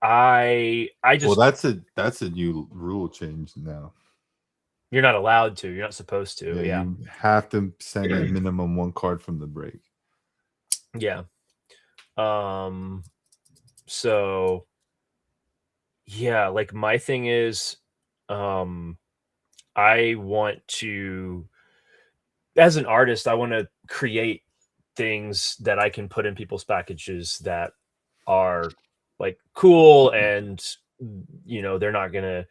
I well, just that's a new rule change now. you're not allowed to. You're not supposed to. Yeah, Yeah. you have to send a minimum one card from the break. Yeah. Um so yeah, like my thing is um I want to as an artist, I want to create things that I can put in people's packages that are like cool and they're not going to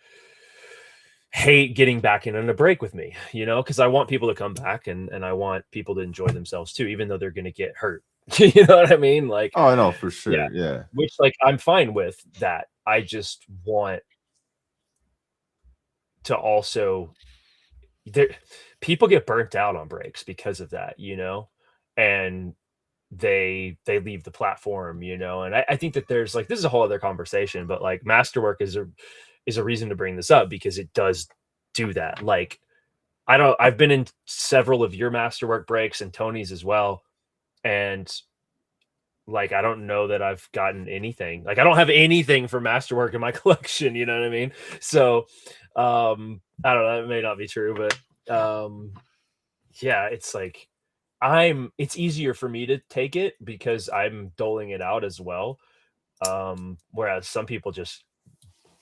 hate getting back in on a break with me, because I want people to come back and I want people to enjoy themselves too, even though they're going to get hurt. You know what I mean? Like, Oh, I know for yeah, sure. Yeah. which like I'm fine with that. I just want to also there people get burnt out on breaks because of that, and they leave the platform, and I think that there's like this is a whole other conversation, but like masterwork is a reason to bring this up because it does do that. Like I've been in several of your masterwork breaks and Tony's as well, and like I don't know that I've gotten anything. Like I don't have anything for masterwork in my collection, you know what I mean? So I don't know, it may not be true, but yeah, it's like it's easier for me to take it because I'm doling it out as well. Whereas some people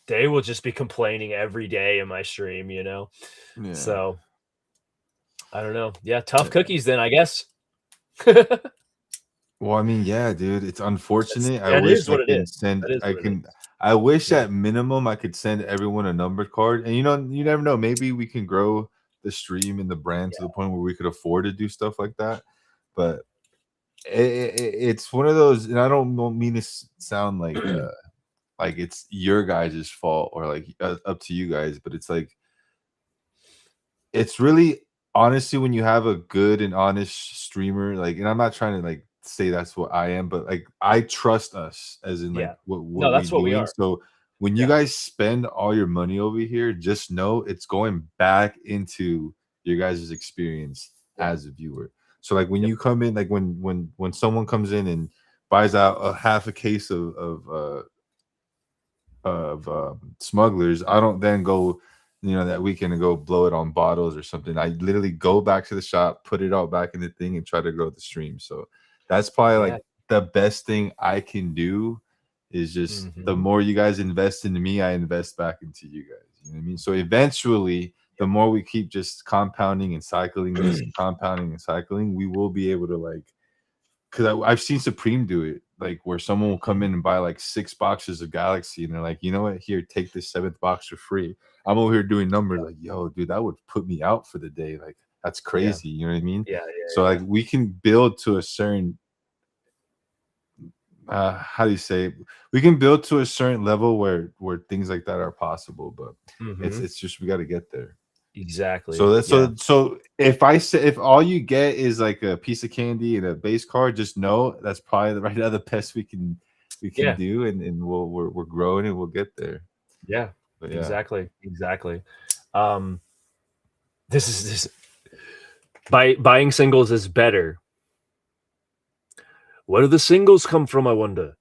they will just be complaining every day in my stream. Yeah. So I don't know. Yeah, tough Yeah. cookies then, I guess. That's Well, I mean, yeah, dude, it's unfortunate. I that wish is I what it can is. send That is I what it can is. I wish Yeah. at minimum I could send everyone a numbered card. And you never know, maybe we can grow the stream and the brand to the point where we could afford to do stuff like that. But it's one of those, and I don't mean to sound Yeah. like it's your guys' fault or like up to you guys, but it's like it's really honestly when you have a good and honest streamer, like, and I'm not trying to like say that's what I am, but like I trust us as in like Yeah. what No, we that's what we doing. are. So when you Yeah. guys spend all your money over here, just know it's going back into your guys' experience Yep. as a viewer. So like when Yep. you come in, like when someone comes in and buys out a half a case of smugglers, I don't then go, that weekend and go blow it on bottles or something. I literally go back to the shop, put it all back in the thing, and try to grow the stream. So that's probably Yeah. like the best thing I can do is just the Mhm. more you guys invest into me, I invest back into you guys. You know what I mean? So eventually, the more we keep just compounding and cycling this, compounding and cycling, we will be able to like because I've seen Supreme do it, like where someone will come Mhm. in and buy like 6 boxes of Galaxy, and they're like, you know what? Here, take this seventh box for free. I'm over here doing numbers like, yo, dude, that would put me out for the day. Like, that's Yeah. crazy. You know what I mean? Yeah, So yeah, like, we can build to a certain, how do you say? It? We can build to a certain level where things like that are possible, but yeah. it's Mhm. it's just we got to get there. So Exactly. that's Yeah. so if I say if all you get is like a piece of candy and a base card, just know that's probably the right now the best we can Yeah. do, and we're growing and we'll get there. Yeah. But yeah. Exactly. Exactly. Um, this is this buying singles is better. Where do the singles come from, I wonder?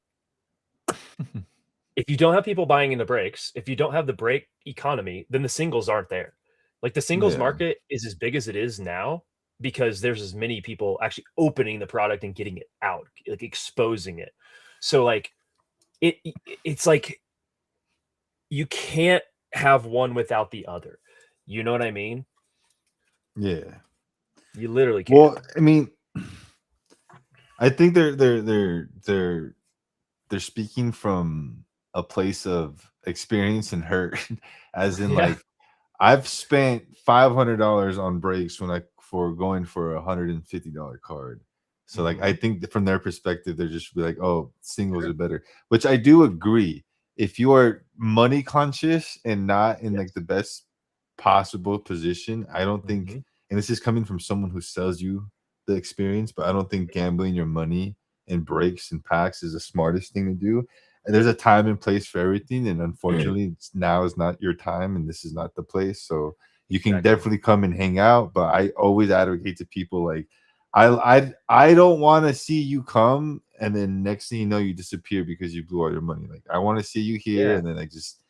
If you don't have people buying into breaks, if you don't have the break economy, then the singles aren't there. Like the singles Yeah. market is as big as it is now because there's as many people actually opening the product and getting it out, like exposing it. So like it's like you can't have one without the other. You know what I mean? Yeah. You literally can't. Well, I mean, I think they're speaking from a place of experience and hurt, as in Yeah. like I've spent $500 on breaks when I for going for $150 card. So like I Mhm. think that from their perspective, they're just be like, oh, singles Sure. are better, which I do agree. If you are money conscious and not in like Yes. the best possible position, I don't think, Mhm. and this is coming from someone who sells you the experience, but I don't think gambling your money in breaks and packs is the smartest thing to do. And there's a time and place for everything, and unfortunately, now is not your time, and this is not the place. So you can Exactly. definitely come and hang out, but I always advocate to people like, I don't want to see you come and then next thing you know you disappear because you blew all your money. Like I want to see you here Yeah. and then like just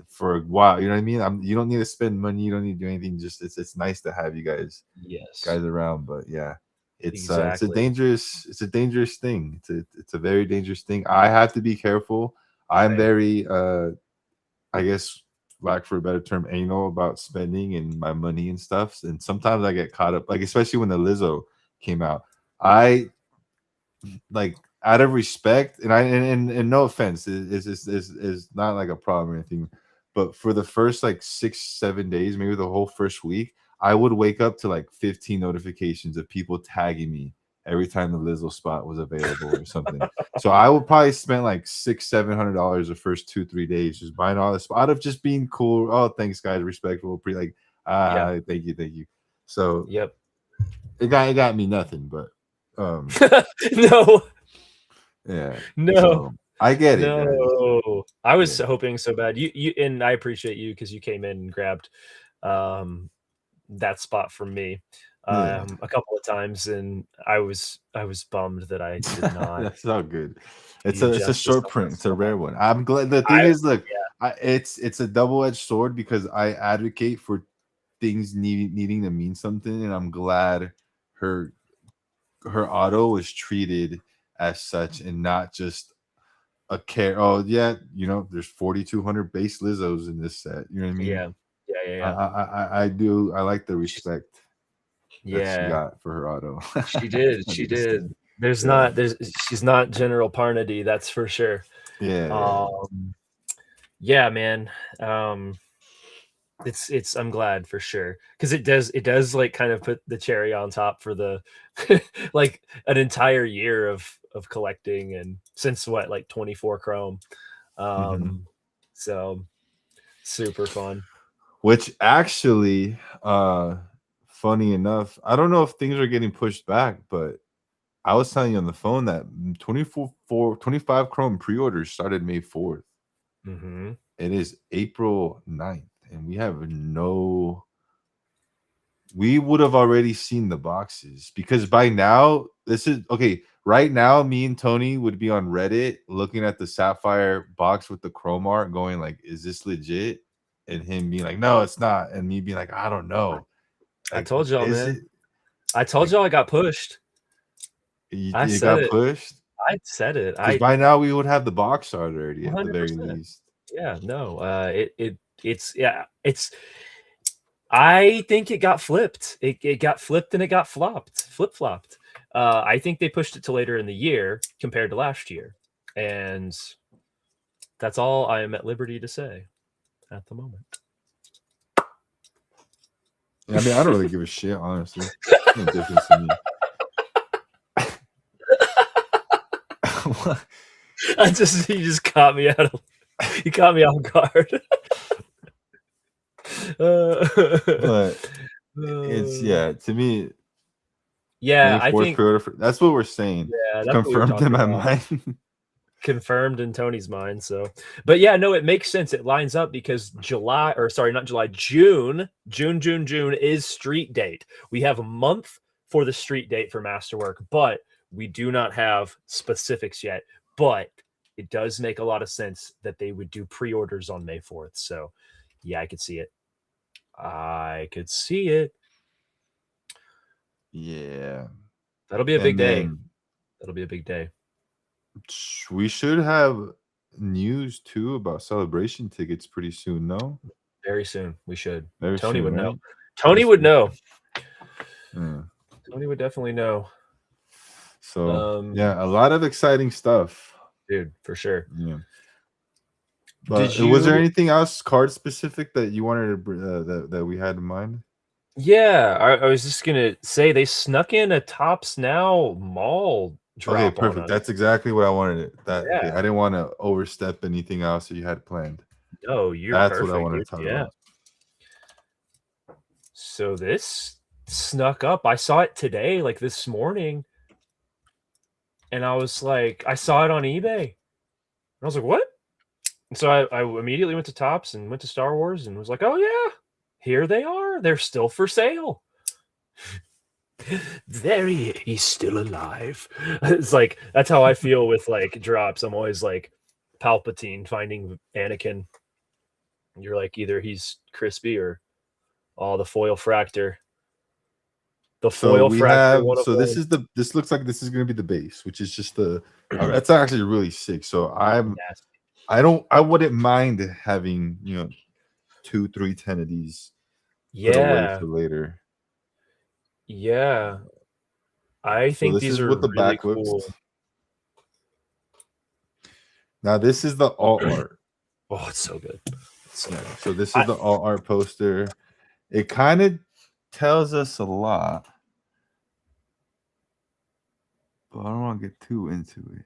for a while. You know what I mean? You don't need to spend money. You don't need to do anything. Just it's nice to have you Yes. guys around. But yeah, Exactly. it's a dangerous thing. It's a very dangerous thing. I have to be careful. I'm Same. very I guess lack for a better term anal about spending and my money and stuff. And sometimes I get caught up, like especially when the Lizzo came out. I like out of respect, and and no offense, is not like a problem or anything, but for the first like 6 7 days, maybe the whole first week, I would wake up to like 15 notifications of people tagging me every time the Lizzo spot was available or something. So I would probably spend like $600 700 the first 2 3 days just buying all this out of just being cool. Oh, thanks guys, respectful, pretty like Yeah. thank you. So Yep. it got me nothing, but um No. yeah. No. So I get it, guys. No. I was Yeah. hoping so bad. You and I appreciate you because you came in and grabbed, um, that spot from me, Yeah. a couple of times, and I was bummed that I did not That's all good. do you It's a justice short on print. that It's a spot. rare one. I'm glad. The thing I is, look, Yeah. it's a double edged sword because I advocate for things needing to mean something, and I'm glad her auto was treated as such and not just a care. Oh yeah, there's 4,200 base Lizzos in this set. You know what I mean? Yeah. Yeah, yeah, yeah. I do. I like the She's respect that she Yeah. got for her auto. She did, I she do did. stand. There's Yeah. not there's she's not General Parnady, that's for sure. Yeah. Um, yeah, man, um, it's I'm glad for sure because it does, like, kind of put the cherry on top for the like, an entire year of collecting and since what, like, 24 Chrome, Mhm. um, so super fun. Which actually, funny enough, I don't know if things are getting pushed back, but I was telling you on the phone that 25 Chrome pre-orders started May 4th. Mhm. It is April 9th, and we would have already seen the boxes because by now, this is okay. Right now, me and Tony would be on Reddit looking at the Sapphire box with the chrome art, going like, "Is this legit?" And him being like, "No, it's not," and me being like, "I don't know." I Like, told y'all, is it man. I told like y'all I got pushed. I it said got it. pushed? I said it. Because I by now we would have the box art already at the very 100%. least. Yeah, no, it's yeah, it's I think it got flipped. It got flipped and it got flopped, flip-flopped. I think they pushed it to later in the year compared to last year, and that's all I am at liberty to say at the moment. I mean, I don't really give a shit, honestly. No difference to me. What? You just caught me out of you caught me off guard. Uh, But it's uh, yeah, to me, yeah, May I 4th think pre-order that's what we're saying. yeah, It's that's what we were confirmed in talking my about. mind. Confirmed in Tony's mind, so but yeah, no, it makes sense, it lines up because July or sorry, not July, June is street date. We have a month for the street date for Masterwork, but we do not have specifics yet, but it does make a lot of sense that they would do pre-orders on May 4th. So yeah, I could see it. I could see it. Yeah. That'll be a big And day. then That'll be a big day. we should have news too about celebration tickets pretty soon, no? Very soon. We should. Very Tony soon, would know. right? Tony would know. Yeah. Tony would definitely know. So yeah, a lot of exciting stuff. Dude, for sure. Yeah. But was there anything else card specific that you wanted to that we had in mind? Yeah, I was just gonna say they snuck in a Tops Now mall drop. Okay, perfect. That's exactly what I wanted. Yeah. Okay, I didn't want to overstep anything else that you had planned. No, you're That's perfect, what I wanted dude. to talk Yeah. about. So this snuck up. I saw it today, like this morning, and I was like, I saw it on eBay. And I was like, what? And so I immediately went to Tops and went to Star Wars and was like, oh yeah, here they are. They're still for sale. There he's still alive. It's like that's how I feel with like drops. I'm always like Palpatine finding Anakin. You're like either he's crispy or the foil fractor. The foil fractor. So this looks like this is gonna be the base, which is just the that's actually really sick. So I wouldn't mind having 2, 3, 10 of these put away for later. Yeah. I think these are what the really back looks. cool. Now this is the alt art. Oh, it's so good. So this is the alt art poster. It kind of tells us a lot, but I don't want to get too into it.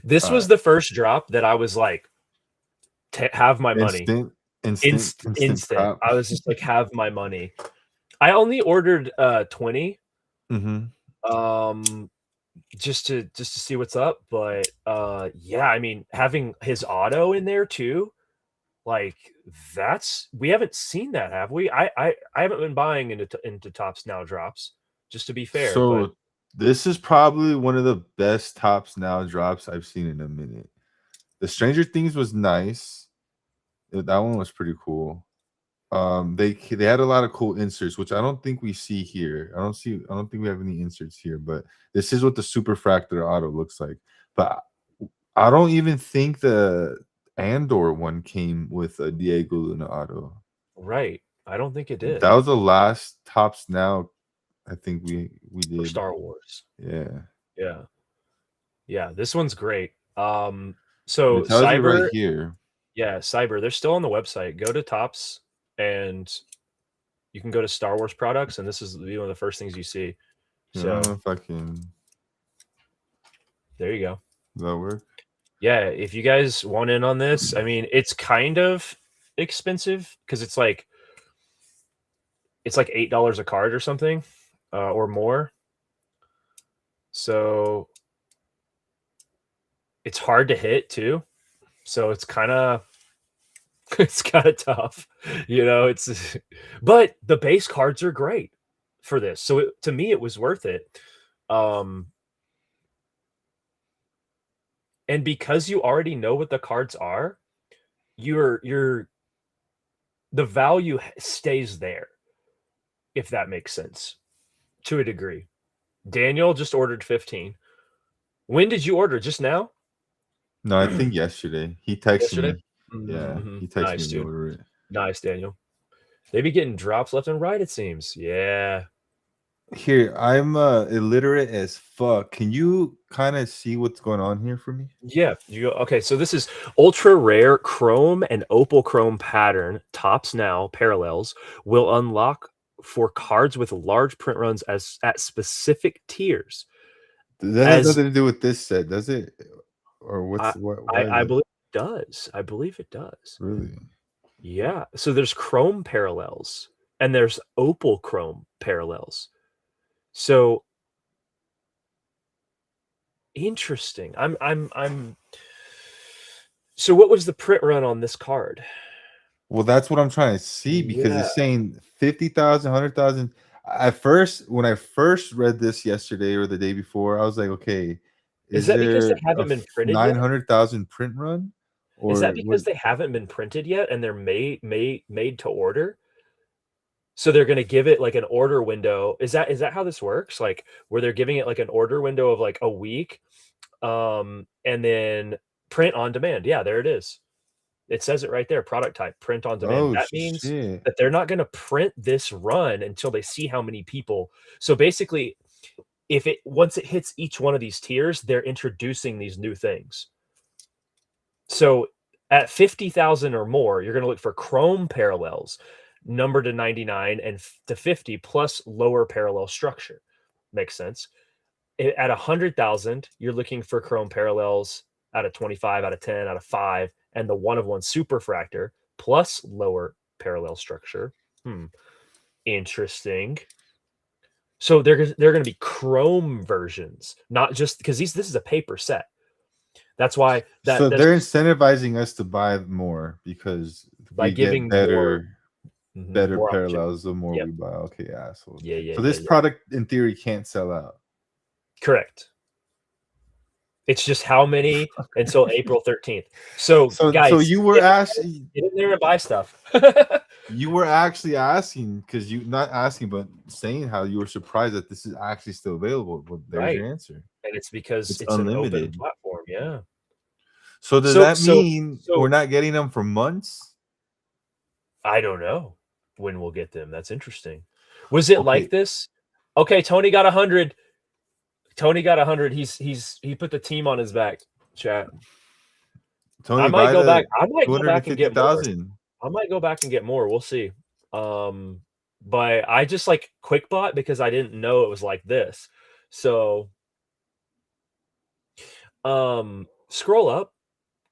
This was the first drop that I was like, have my money. Instant. I was just like, have my money. I only ordered 20. Just to see what's up, but yeah, I mean, having his auto in there too, like we haven't seen that, have we? I haven't been buying into Tops Now drops, just to be fair. So this is probably one of the best Tops Now drops I've seen in a minute. The Stranger Things was nice. That one was pretty cool. They had a lot of cool inserts, which I don't think we see here. I don't think we have any inserts here, but this is what the Superfractor auto looks like. But I don't even think the Andor one came with a Diego Luna auto. Right. I don't think it did. That was the last Tops Now I think we did for Star Wars. Yeah. This one's great. So Cyber right here. Yeah, Cyber. They're still on the website. Go to Tops, and you can go to Star Wars products, and this is one of the first things you see. So I don't know if I can. There you go. Does that work? Yeah, if you guys want in on this, I mean, it's kind of expensive because it's like $8 a card or something, or more. So it's hard to hit too. So it's kind of tough, but the base cards are great for this. So to me, it was worth it. And because you already know what the cards are, the value stays there, if that makes sense, to a degree. Daniel just ordered 15. When did you order? Just now? No, I think yesterday. He texted me. Yeah, he texted me to order it. Nice, Daniel. They be getting drops left and right, it seems. Yeah. Here, I'm illiterate as fuck. Can you kind of see what's going on here for me? Yeah. Okay, so this is ultra rare chrome and opal chrome pattern. Tops Now parallels will unlock for cards with large print runs at specific tiers. That has nothing to do with this set, does it? Or what's I believe it does. I believe it does. Really? Yeah. So there's chrome parallels and there's opal chrome parallels. So interesting. So what was the print run on this card? Well, that's what I'm trying to see because it's saying 50,000, 100,000. At first, when I first read this yesterday or the day before, I was like, okay, Is Is that because there they a haven't been printed yet? 900,000 print run, Is or that what? because they haven't been printed yet and they're made to order? So they're gonna give it like an order window. Is that how this works? Like where they're giving it like an order window of like a week, and then print on demand. Yeah, there it is. It says it right there, product type, print on demand. Oh That means shit! that they're not gonna print this run until they see how many people. So basically, if it once it hits each one of these tiers, they're introducing these new things. So at 50,000 or more, you're gonna look for chrome parallels, number to 99 and to 50 plus lower parallel structure. Makes sense. At 100,000, you're looking for chrome parallels out of 25, out of 10, out of 5, and the one of one superfractor plus lower parallel structure. Interesting. So they're going to be chrome versions, not just because this is a paper set. That's why So that's they're incentivizing us to buy more because by we get giving more better more opportunity. parallels the more Yep. we buy. Okay, assholes. Yeah, yeah, So yeah, this yeah. product, in theory, can't sell out. Correct. It's just how many until April 13th. So guys, you were asking. get in there and buy stuff. You were actually asking because you not asking, but saying how you were surprised that this is actually still available. Well, there's Right. your answer. And it's because It's it's an open unlimited. platform. Yeah. So does that mean we're not getting them for months? I don't know when we'll get them. That's interesting. Was it Okay. like this? Okay, Tony got 100. Tony got 100. He put the team on his back. Chat. Tony, I might go back. I might go back and get more. 250,000. I might go back and get more. We'll see. But I just like quick bought because I didn't know it was like this. So scroll up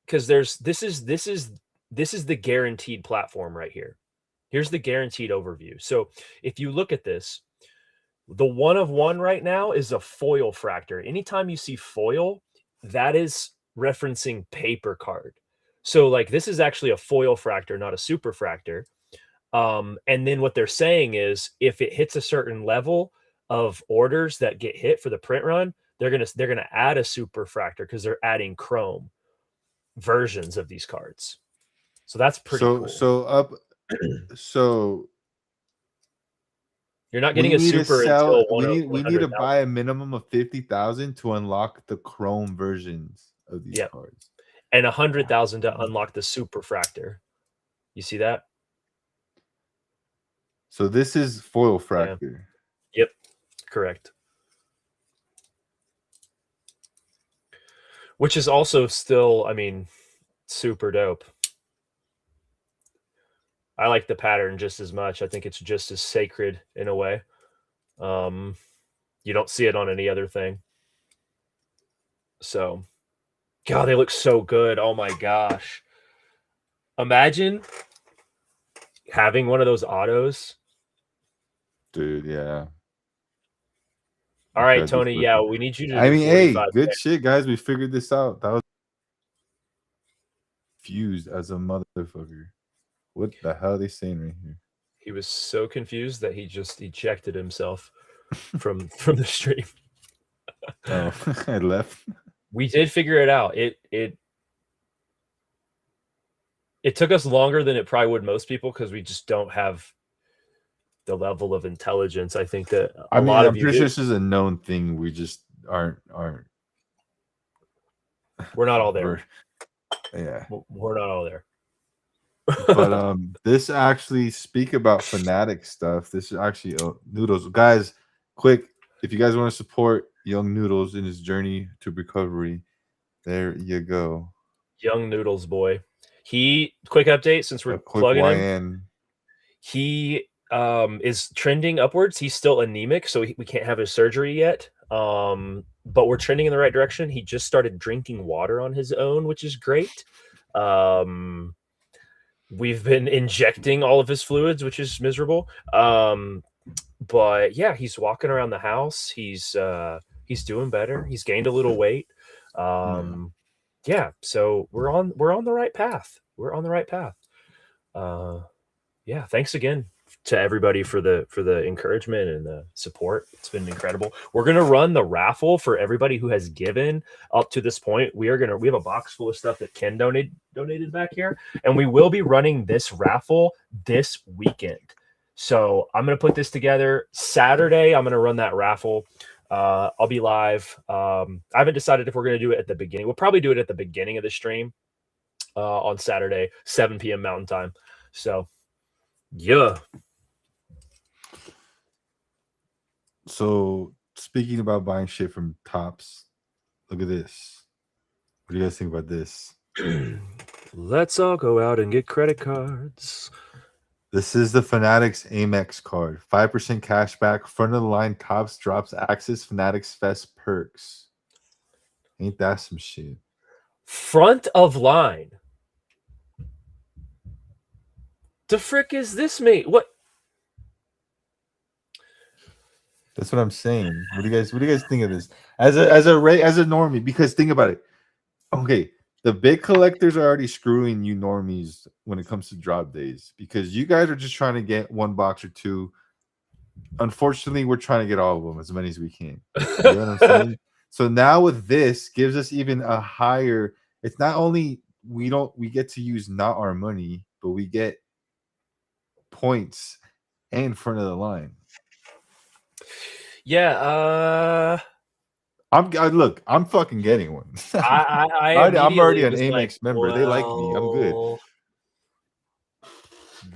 because this is the guaranteed platform right here. Here's the guaranteed overview. So if you look at this, the one of one right now is a foil fractor. Anytime you see foil, that is referencing paper card. So like this is actually a foil fractor, not a superfractor. And then what they're saying is if it hits a certain level of orders that get hit for the print run, they're gonna add a superfractor because they're adding chrome versions of these cards. So that's pretty cool. So you're not getting a super until we need to buy a minimum of 50,000 to unlock the chrome versions of these cards, and 100,000 to unlock the superfractor. You see that? So this is foil fractor. Yeah. Yep, correct. Which is also still, I mean, super dope. I like the pattern just as much. I think it's just as sacred in a way. You don't see it on any other thing. So, God, they look so good. Oh my gosh. Imagine having one of those autos. Dude, yeah. All right, Tony. Yeah, we need you to. I mean, hey, good shit, guys. We figured this out. That was confused as a motherfucker. What the hell are they saying right here? He was so confused that he just ejected himself from the stream. Oh, I left. We did figure it out. It took us longer than it probably would most people because we just don't have the level of intelligence. I think that I'm pretty sure this is a known thing. We just aren't. We're not all there. We're not all there. But this actually speak about Fnatic stuff. This is actually Noodles, guys. Quick, if you guys want to support young Noodles in his journey to recovery, there you go. Young Noodles boy. Quick update since we're plugging him. He is trending upwards. He's still anemic, so we can't have his surgery yet. But we're trending in the right direction. He just started drinking water on his own, which is great. We've been injecting all of his fluids, which is miserable. But yeah, he's walking around the house. He's doing better. He's gained a little weight. Yeah, so we're on the right path. We're on the right path. Yeah, thanks again to everybody for the encouragement and the support. It's been incredible. We're gonna run the raffle for everybody who has given up to this point. We have a box full of stuff that Ken donated back here, and we will be running this raffle this weekend. So I'm gonna put this together Saturday. I'm gonna run that raffle. I'll be live. I haven't decided if we're gonna do it at the beginning. We'll probably do it at the beginning of the stream on Saturday, 7 p.m. Mountain Time. So yeah. So speaking about buying shit from Tops, look at this. What do you guys think about this? Let's all go out and get credit cards. This is the Fanatics Amex card. 5% cash back. Front of the line Tops drops Axis Fanatics Fest perks. Ain't that some shit? Front of line. The frick is this, mate? What? That's what I'm saying. What do you guys think of this? As a normie, because think about it. Okay, the big collectors are already screwing you normies when it comes to drop days because you guys are just trying to get one box or two. Unfortunately, we're trying to get all of them, as many as we can. You know what I'm saying? So now with this gives us even a higher. It's not only we get to use not our money, but we get points and front of the line. Yeah, I'm fucking getting one. I'm already an Amex member. Well, they like me. I'm good.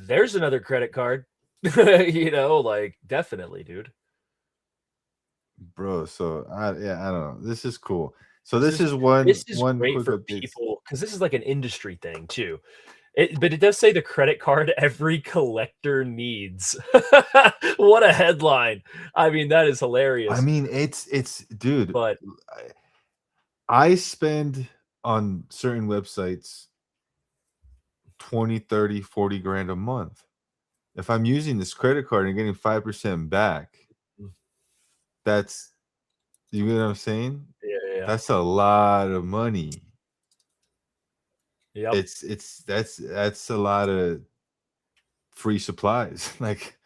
There's another credit card. Definitely, dude. Bro, so I don't know. This is cool. So this is one great for people because this is like an industry thing too. But it does say the credit card every collector needs. What a headline. I mean, that is hilarious. I mean, it's dude. But I spend on certain websites 20, 30, 40 grand a month. If I'm using this credit card and getting 5% back, that's, you know what I'm saying? Yeah. That's a lot of money. Yeah, that's a lot of free supplies. Like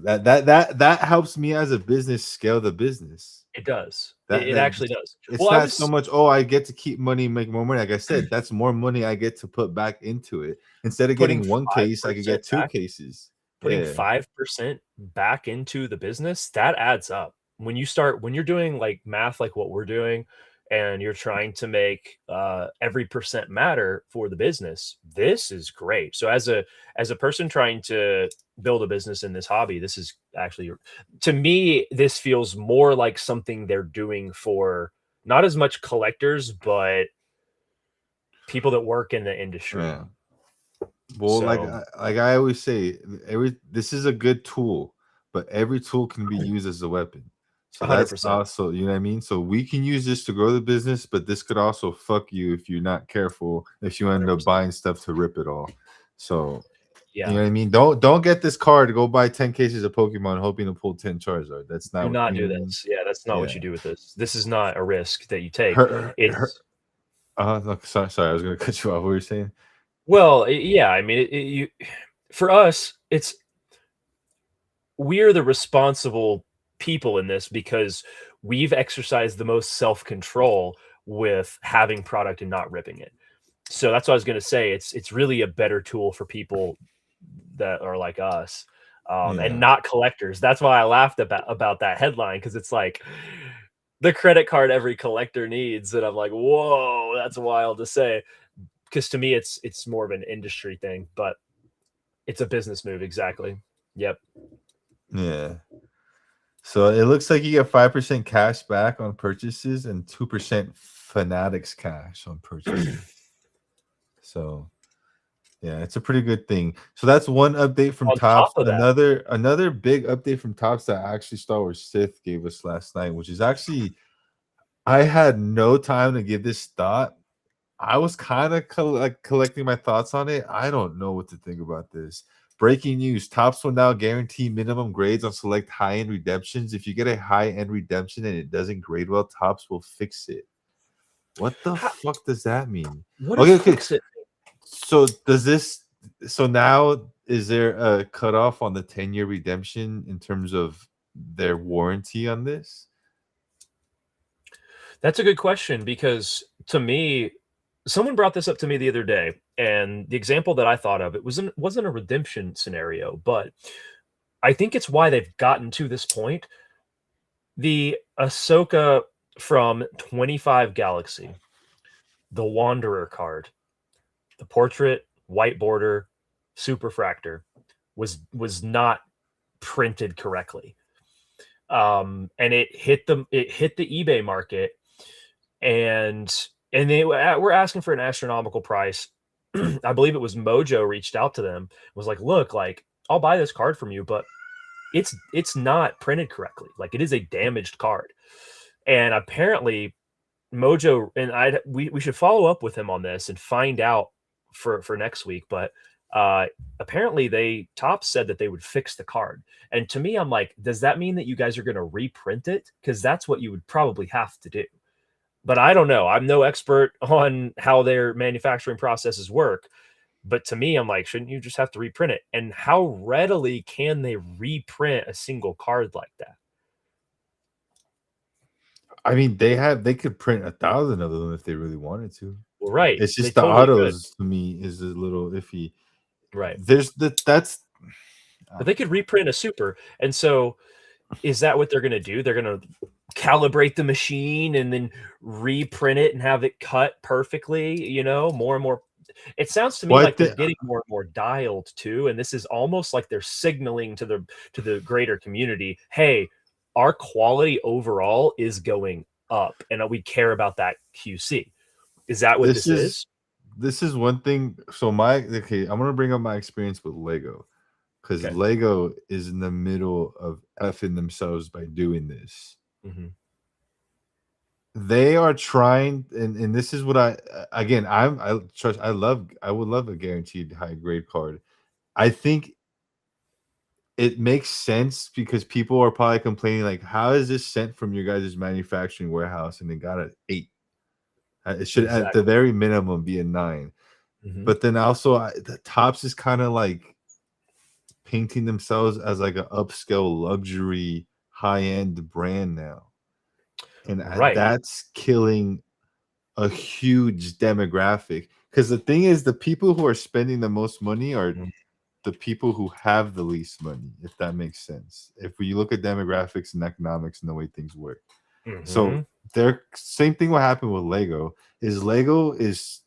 that helps me as a business scale the business. It does. It actually does. It's not so much, I get to keep money, make more money. Like I said, that's more money I get to put back into it. Instead of getting one case, I could get two cases. Putting 5% back into the business, that adds up. When you're doing like math like what we're doing, and you're trying to make every percent matter for the business, this is great. So as a person trying to build a business in this hobby, this is actually, to me, this feels more like something they're doing for not as much collectors, but people that work in the industry. Yeah. Well, so, like I always say, this is a good tool, but every tool can be used as a weapon. So 100%. That's also, you know what I mean? So we can use this to grow the business, but this could also fuck you if you're not careful, if you end 100%. Up buying stuff to rip it all. So, yeah, you know what I mean? Don't get this card to go buy 10 cases of Pokemon hoping to pull 10 Charizard. That's not. Do not do this. Yeah, that's not what you do with this. This is not a risk that you take. Sorry, I was going to cut you off. What were you saying? Well, yeah, I mean, for us, we're the responsible people in this because we've exercised the most self-control with having product and not ripping it. So that's what I was going to say. It's really a better tool for people that are like us and not collectors. That's why I laughed about that headline, because it's like the credit card every collector needs, and I'm like, whoa, that's wild to say. Because to me, it's more of an industry thing, but it's a business move. Exactly. Yep. Yeah. So it looks like you get 5% cash back on purchases and 2% Fanatics cash on purchases. So yeah, it's a pretty good thing. So that's one update from Tops. Another big update from Tops that actually Star Wars Sith gave us last night, which is actually, I had no time to give this thought. I was kind of collecting my thoughts on it. I don't know what to think about this. Breaking news: Tops will now guarantee minimum grades on select high-end redemptions. If you get a high-end redemption and it doesn't grade well, Tops will fix it. What the fuck does that mean? What does fix it? So does this So now, is there a cutoff on the 10-year redemption in terms of their warranty on this? That's a good question because to me, someone brought this up to me the other day, and the example that I thought of, it wasn't a redemption scenario, but I think it's why they've gotten to this point. The Ahsoka from 25 Galaxy, the Wanderer card, the portrait, white border, Superfractor, was not printed correctly. And it hit the eBay market, and they were asking for an astronomical price. I believe it was Mojo reached out to them, was like, "Look, like I'll buy this card from you, but it's not printed correctly. Like it is a damaged card." And apparently Mojo and we should follow up with him on this and find out for next week. But apparently they Topps said that they would fix the card. And to me, I'm like, does that mean that you guys are going to reprint it? Because that's what you would probably have to do. But I don't know. I'm no expert on how their manufacturing processes work. But to me, I'm like, shouldn't you just have to reprint it? And how readily can they reprint a single card like that? I mean, they could print 1,000 of them if they really wanted to. Well, right. It's They just the totally could. autos to me is a little iffy. Right. That's But they could reprint a super. And so is that what they're going to do? They're going to calibrate the machine and then reprint it and have it cut perfectly, more and more. It sounds to me what like they're the getting more and more dialed too, and this is almost like they're signaling to the greater community, hey, our quality overall is going up, and we care about that QC. Is that what this this is is? this is one thing. So I'm gonna bring up my experience with Lego because Okay. Lego is in the middle of effing themselves by doing this. Hmm. They are trying, and this is what again, I trust, I would love a guaranteed high grade card. I think it makes sense because people are probably complaining like, how is this sent from your guys' manufacturing warehouse and it got an 8? It should at the Exactly. very minimum be a 9. Hmm. But then also the Tops is kind of like painting themselves as like an upscale luxury high end brand now, and Right. that's killing a huge demographic. Because the thing is, the people who are spending the most money are the people who have the least money, if that makes sense. If we look at demographics and economics and the way things work. So Hmm. their same thing what happened with Lego is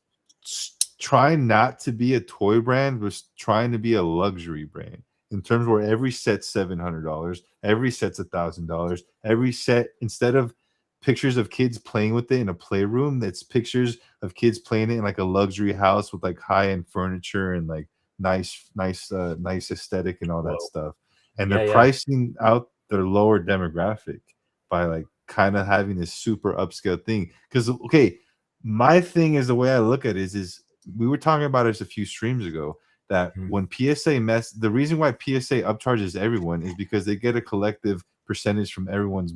trying not to be a toy brand, but trying to be a luxury brand in terms where every set's $700, every set's $1,000, every set, instead of pictures of kids playing with it in a playroom, that's pictures of kids playing it in like a luxury house with like high-end furniture and like nice aesthetic and all that Whoa. stuff. And they're Yeah, yeah. pricing out their lower demographic by like kind of having this super upscale thing. Because okay, my thing is, the way I look at it is we were talking about this a few streams ago, that Mhm. when the reason why PSA upcharges everyone is because they get a collective percentage from everyone's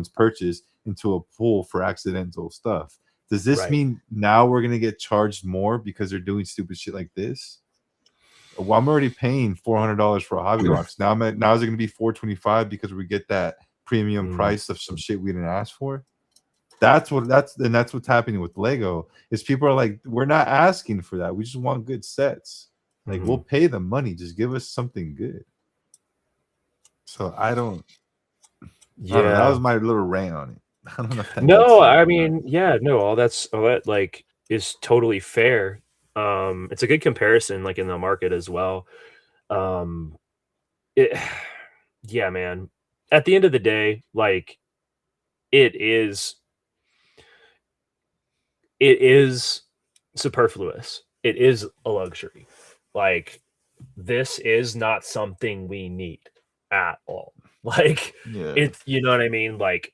purchase into a pool for accidental stuff. Does this Right. mean now we're gonna get charged more because they're doing stupid shit like this? Well, I'm already paying $400 for a hobby box. Now is it gonna be $425 because we get that premium Mm, price of some shit we didn't ask for? That's what's happening with Lego. Is people are like, we're not asking for that. We just want good sets. Like we'll mhm. pay the money. Just give us something good. So I don't know. That was Yeah. my little rant on it. I don't know if that makes No, sense I or not. mean, yeah, no, all that, like, is totally fair. It's a good comparison, like, in the market as well. Um, it yeah, man. At the end of the day, like, it is it is superfluous. It is a luxury. Like, this is not something we need at all. Like, Yeah. it's you know what I mean? Like,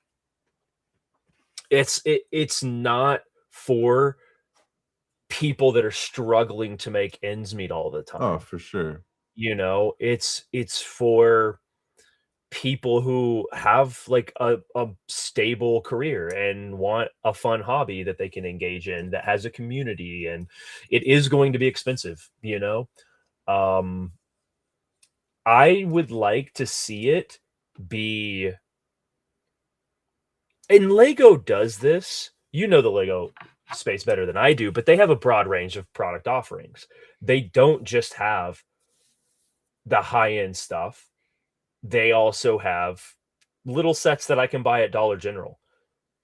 it's not for people that are struggling to make ends meet all the Oh, time. for sure. It's for people who have like a stable career and want a fun hobby that they can engage in that has a community, and it is going to be expensive, you know. um I would like to see it be, and Lego does this. You know the Lego space better than I do, but they have a broad range of product offerings. They don't just have the high-end stuff. They also have little sets that I can buy at Dollar General,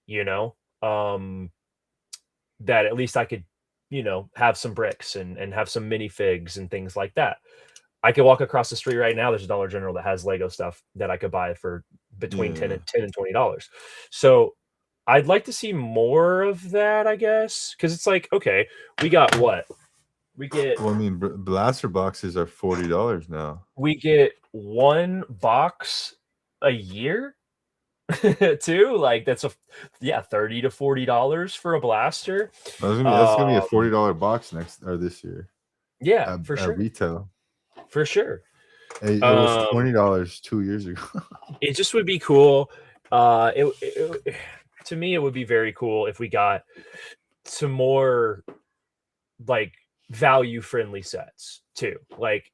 you know, that at least I could, have some bricks and have some minifigs and things like that. I could walk across the street right now. There's a Dollar General that has Lego stuff that I could buy for between 10 Yeah. and $20. So I'd like to see more of that, I guess, because it's like, okay, we got what? We get Well, I mean, blaster boxes are $40 now. we get one box a year too. Like that's $30 to $40 for a blaster. That's gonna be a Um, $40 box next or this year yeah, for at sure, retail. for sure. It was $20 2 years ago. It just would be cool. To me, it would be very cool if we got some more like value friendly sets too. Like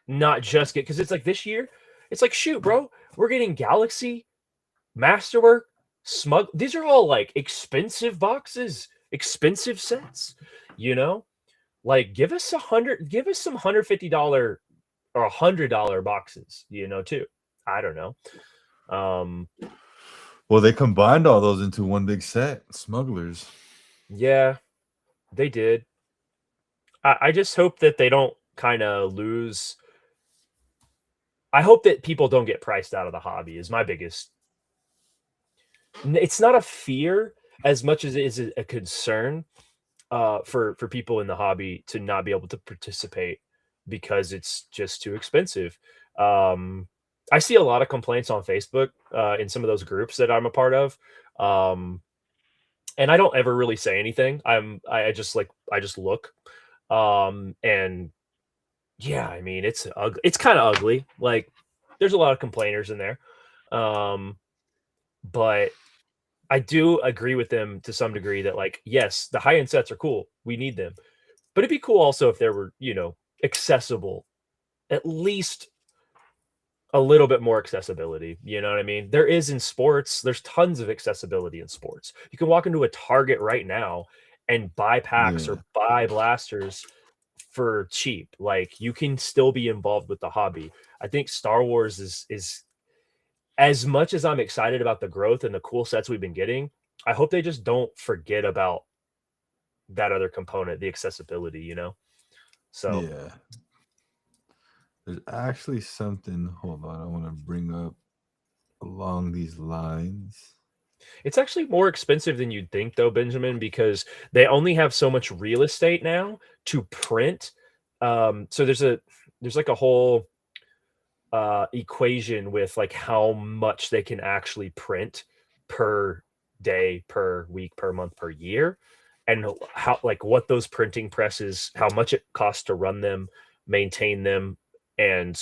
not just get, because it's like this year, it's like shoot, bro, we're getting Galaxy, Masterwork, Smug. These are all like expensive boxes, expensive sets. You know, like give us some $150 or $100 boxes. Too. I don't know. Well, they combined all those into one big set. Smugglers. Yeah, they did. I just hope that they don't kind of lose. I hope that people don't get priced out of the hobby is my biggest. It's not a fear as much as it is a concern for people in the hobby to not be able to participate because it's just too expensive. I see a lot of complaints on Facebook in some of those groups that I'm a part of. And I don't ever really say anything. I just look. And yeah, I mean, it's ugly. It's kind of ugly. Like there's a lot of complainers in there. But I do agree with them to some degree that like, yes, the high end sets are cool. We need them. But it'd be cool also if there were, accessible, at least a little bit more accessibility. You know what I mean? There is in sports, there's tons of accessibility in sports. You can walk into a Target right now and buy packs or buy blasters for cheap. Like you can still be involved with the hobby. I think Star Wars is as much as I'm excited about the growth and the cool sets we've been getting, I hope they just don't forget about that other component, the accessibility, So yeah. There's actually something, hold on, I want to bring up along these lines. it's actually more expensive than you'd think, though, Benjamin, because they only have so much real estate now to print. So there's like a whole equation with like how much they can actually print per day, per week, per month, per year, and how like what those printing presses, how much it costs to run them, maintain them, and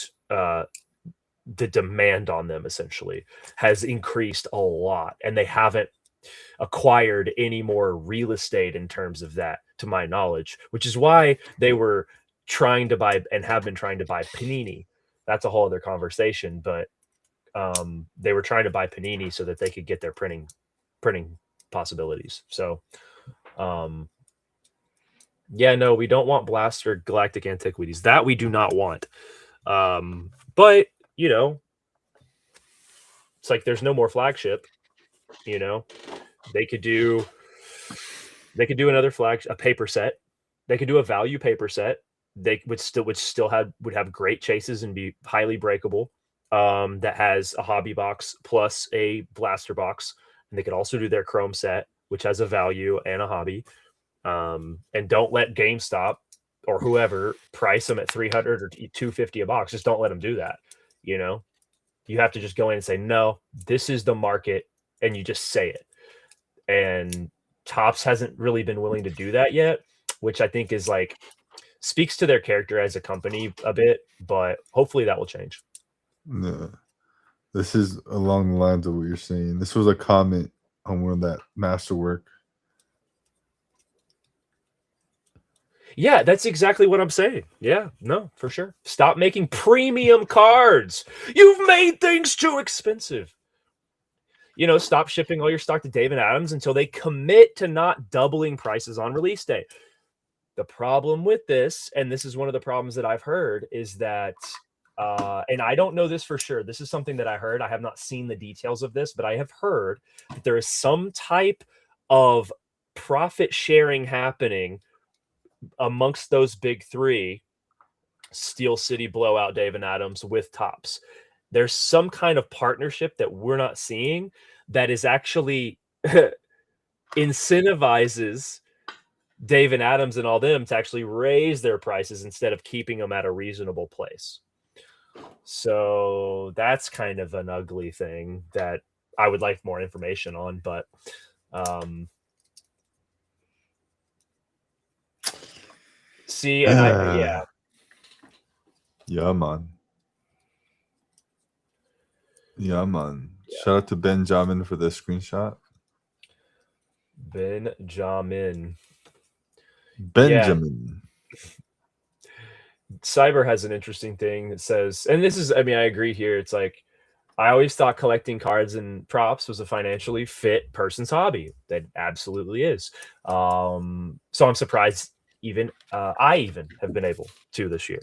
the demand on them essentially has increased a lot, and they haven't acquired any more real estate in terms of that, to my knowledge, which is why they were trying to buy and have been trying to buy Panini. That's a whole other conversation, but they were trying to buy Panini so that they could get their printing possibilities. So yeah, no, we don't want Blaster Galactic Antiquities. That we do not want. But it's like there's no more flagship. They could do another a paper set. They could do a value paper set. They would have great chases and be highly breakable. That has a hobby box plus a blaster box, and they could also do their chrome set, which has a value and a hobby. And don't let GameStop or whoever price them at $300 or $250 a box. Just don't let them do that. You have to just go in and say, no, this is the market, and you just say it. And Topps hasn't really been willing to do that yet, which I think is like speaks to their character as a company a bit, but hopefully that will change. Yeah. This is along the lines of what you're saying. This was a comment on one of that masterwork. Yeah, that's exactly what I'm saying. Yeah, no, for sure. Stop making premium cards. You've made things too expensive. Stop shipping all your stock to David Adams until they commit to not doubling prices on release day. The problem with this, and this is one of the problems that I've heard, is that, and I don't know this for sure. This is something that I heard. I have not seen the details of this, but I have heard that there is some type of profit sharing happening amongst those big three, Steel City, Blowout, David Adams, with Topps. There's some kind of partnership that we're not seeing that is actually incentivizes David Adams and all them to actually raise their prices instead of keeping them at a reasonable place. So that's kind of an ugly thing that I would like more information on, but see, and yeah, man. Yeah, man. Shout out to Benjamin for the screenshot. Benjamin. Benjamin. Cyber has an interesting thing that says, and this is, I mean, I agree here. It's like, I always thought collecting cards and props was a financially fit person's hobby. That absolutely is. So I'm surprised I even have been able to this year.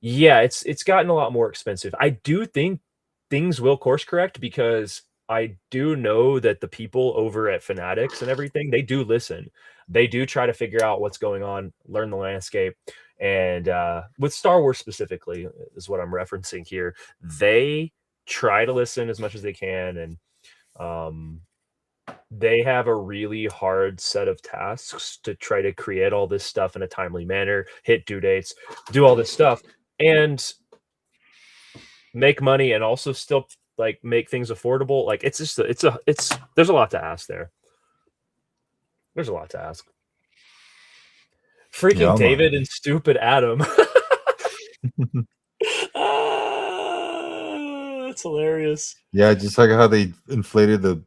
Yeah, it's gotten a lot more expensive. I do think things will course correct because I do know that the people over at Fanatics and everything, they do listen. They do try to figure out what's going on, learn the landscape. And with Star Wars specifically is what I'm referencing here. They try to listen as much as they can, and they have a really hard set of tasks to try to create all this stuff in a timely manner, hit due dates, do all this stuff, and make money, and also still like make things affordable. Like it's just there's a lot to ask there. There's a lot to ask. Freaking David and stupid Adam. That's hilarious. Yeah, just like how they inflated the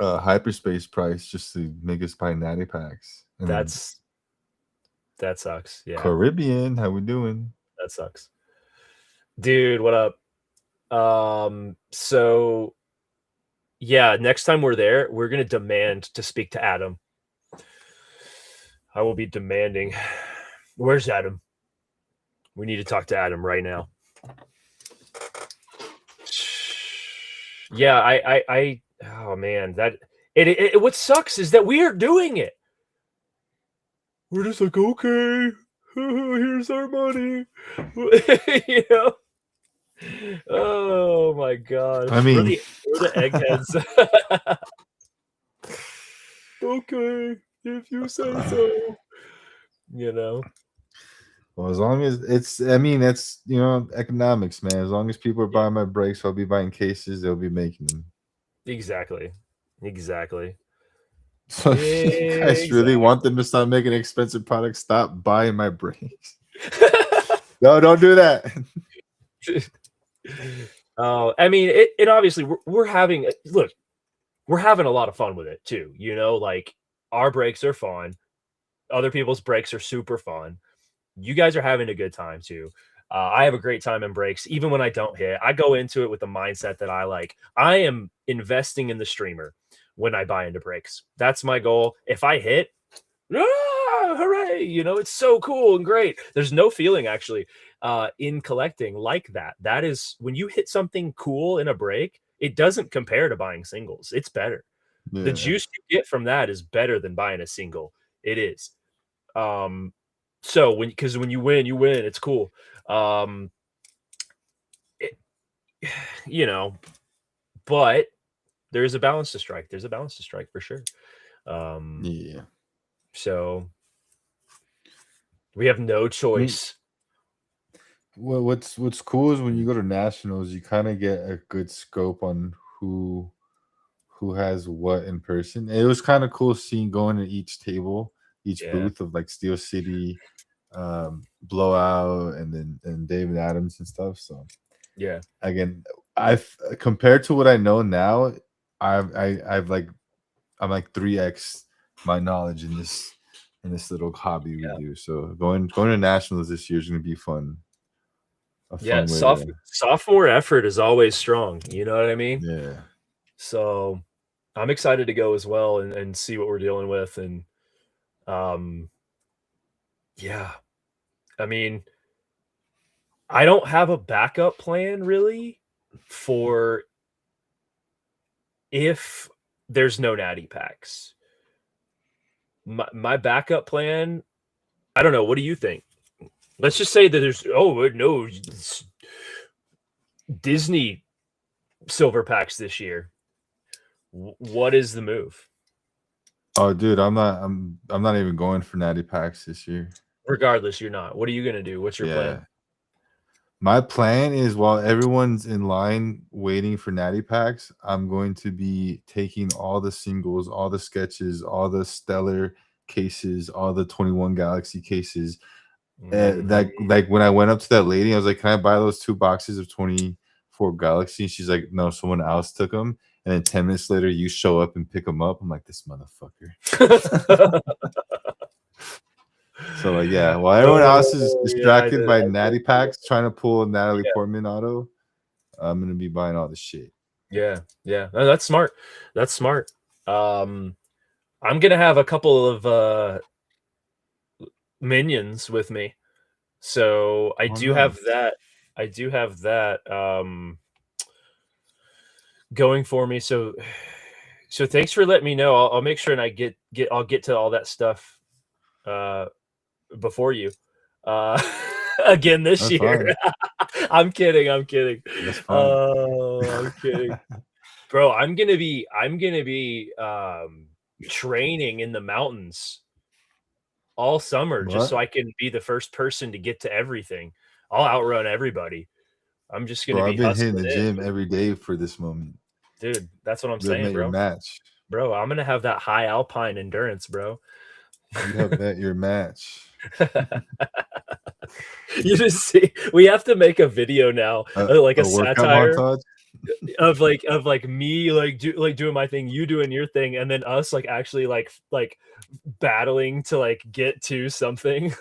hyperspace price just to make us buy natty packs. And that sucks. Yeah. Caribbean, how we doing? That sucks. Dude, what up? So yeah, next time we're there, we're gonna demand to speak to Adam. I will be demanding. Where's Adam? We need to talk to Adam right now. Yeah, I oh man, that it what sucks is that we are doing it. We're just like, okay, here's our money. You know? Oh my gosh. I mean, we're the eggheads. Okay, if you say so. You know. Well, as long as it's economics, man. As long as people are buying my breaks, I'll be buying cases. They'll be making them. Exactly. So if you guys really want them to stop making expensive products, stop buying my breaks. No, don't do that. I mean, it obviously we're having a lot of fun with it too. Like our breaks are fun. Other people's breaks are super fun. You guys are having a good time too. I have a great time in breaks. Even when I don't hit, I go into it with the mindset that I am investing in the streamer when I buy into breaks. That's my goal. If I hit, hooray! It's so cool and great. There's no feeling actually in collecting like that. That is when you hit something cool in a break, it doesn't compare to buying singles. It's better. Yeah. The juice you get from that is better than buying a single. It is. So when you win, it's cool. But there's a balance to strike. There's a balance to strike for sure. Yeah. So we have no choice. Well, what's cool is when you go to nationals, you kind of get a good scope on who has what in person. It was kind of cool seeing going to each table, each booth of like Steel City, Blowout, and David Adams and stuff. So Yeah. Again, I've compared to what I know now, I've like I'm like 3x my knowledge in this little hobby we Yeah. do. So going to nationals this year is gonna be fun. A Yeah. fun way to Sophomore effort is always strong. You know what I mean? yeah. So I'm excited to go as well and see what we're dealing with. And um, yeah, I mean, I don't have a backup plan really for if there's no natty packs. My backup plan, I don't know. What do you think? Let's just say that there's no Disney silver packs this year. What is the move? Oh dude, I'm not even going for natty packs this year. Regardless, you're not. What are you gonna do? What's your plan? Yeah. My plan is while everyone's in line waiting for natty packs, I'm going to be taking all the singles, all the sketches, all the stellar cases, all the 21 Galaxy cases. Mhm. Like when I went up to that lady, I was like, "Can I buy those 2 boxes of 24 Galaxy?" And she's like, "No, someone else took them." And then 10 minutes later, you show up and pick them up. I'm like, "This motherfucker." So like, yeah, while everyone else is Oh, yeah, distracted by natty packs trying to pull a Natalie yeah, Portman auto, I'm gonna be buying all the shit. yeah, yeah. No, that's smart. That's smart. Um, I'm gonna have a couple of minions with me. So Oh, nice. I do have that going for me. So thanks for letting me know. I'll make sure and I'll get to all that stuff uh before you. Uh again this That's year. fine. I'm kidding, I'm kidding. That's fine. Oh, I'm kidding. Bro, I'm gonna be training in the mountains all summer just so What? I can be the first person to get to everything. I'll outrun everybody. I'm just gonna Bro, be I've been hitting hustling the it, gym every day for this moment. dude. That's what I'm You have saying, met your bro. match. Bro, I'm gonna have that high alpine endurance, bro. You have met your match. You just see, we have to make a video now, like a A workout satire montage? of like me doing my thing, you doing your thing, and then us like actually like battling to like get to something.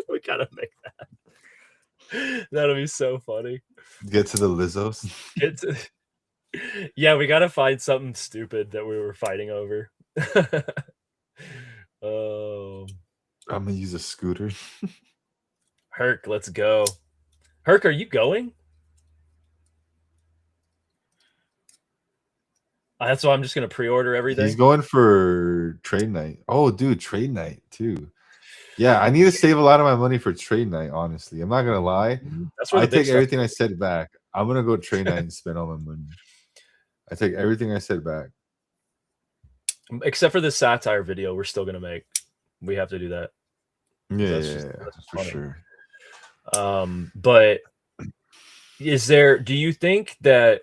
We gotta make that. That'll be so funny. Get to the Lizzos. Get to, yeah, we gotta find something stupid that we were fighting over. Oh, I'm gonna use a scooter. Herc, let's go. Herc, are you going? That's why I'm just gonna pre-order He's everything. going for trade night. Oh, dude, trade night too. Yeah, I need to Yeah, save a lot of my money for trade night, honestly. I'm not gonna lie. that's where I the big take stuff everything I said back. I'm gonna go trade night and spend all my money. I take everything I said back. is. Except for this satire video, we're still gonna make. We have to do that Yeah, because yeah, yeah, that's just for funny. sure. But do you think that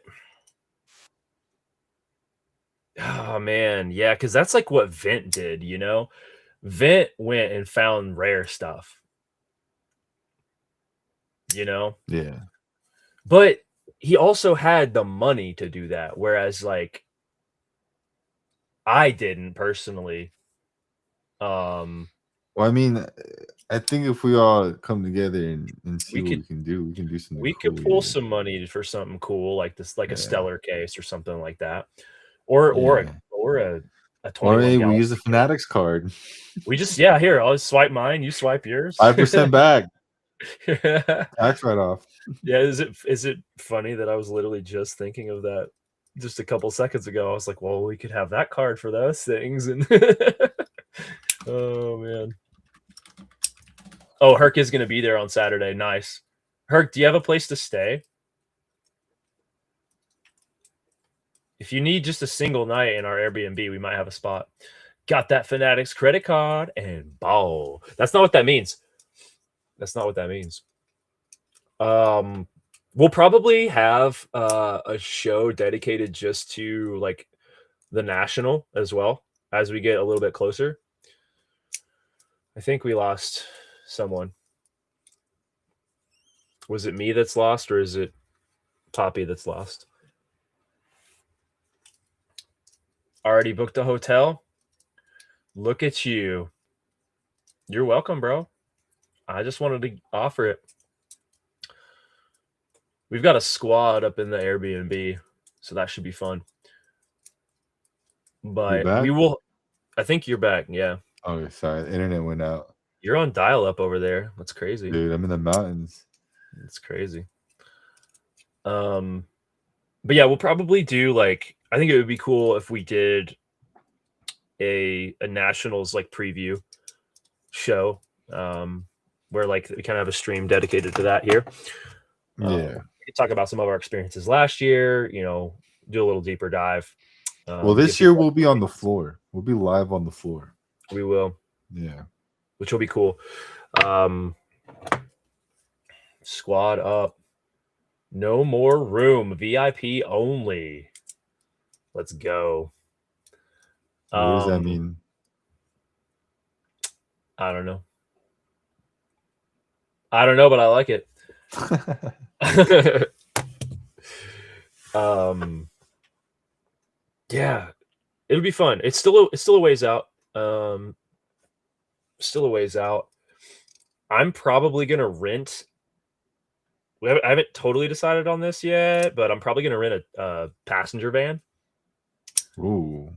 oh man, yeah, because that's like what Vent did, you know? Vent went and found rare stuff, you know? Yeah. But he also had the money to do that, whereas like I didn't personally. Um, Well, I mean, I think if we all come together and see we what could we can do something we could cool. pull Yeah. some money for something cool like this, like a Yeah. stellar case or something like that, or Yeah. a Or 21 hey, we use the Galaxy case. Fanatics card. We just yeah, here I'll swipe mine, you swipe yours. 5% back. Yeah, Tax write off. is it funny that I was literally just thinking of that just a couple seconds ago? I was like, well, we could have that card for those things, and oh man. Oh, Herc is going to be there on Saturday. Nice. Herc, do you have a place to stay? If you need just a single night in our Airbnb, we might have a spot. Got that Fanatics credit card and ball. That's not what that means. That's not what that means. Um, we'll probably have a show dedicated just to like the national as well as we get a little bit closer. I think we lost someone. Was it me that's lost, or is it Poppy that's lost. Already booked a hotel? Look at you. You're welcome, bro. I just wanted to offer it. We've got a squad up in the Airbnb, so that should be fun. But back? we will. I think you're back. Yeah. Oh, sorry. The internet went out. You're on dial up over there. That's crazy. Dude, I'm in the mountains. It's crazy. But yeah, we'll probably do like, I think it would be cool if we did a Nationals like preview show, where like we kind of have a stream dedicated to that here. Yeah. We could talk about some of our experiences last year, you know, do a little deeper dive. Well, this year we'll be on the floor. We'll be live on the floor. We will. Yeah. Which will be cool. Squad up. No more room. VIP only. Let's go. What does that mean? I don't know. I don't know, but I like it. Yeah, it'll be fun. It's still a ways out. Still a ways out. I'm probably gonna rent. I haven't totally decided on this yet, but I'm probably gonna rent a passenger van. Ooh.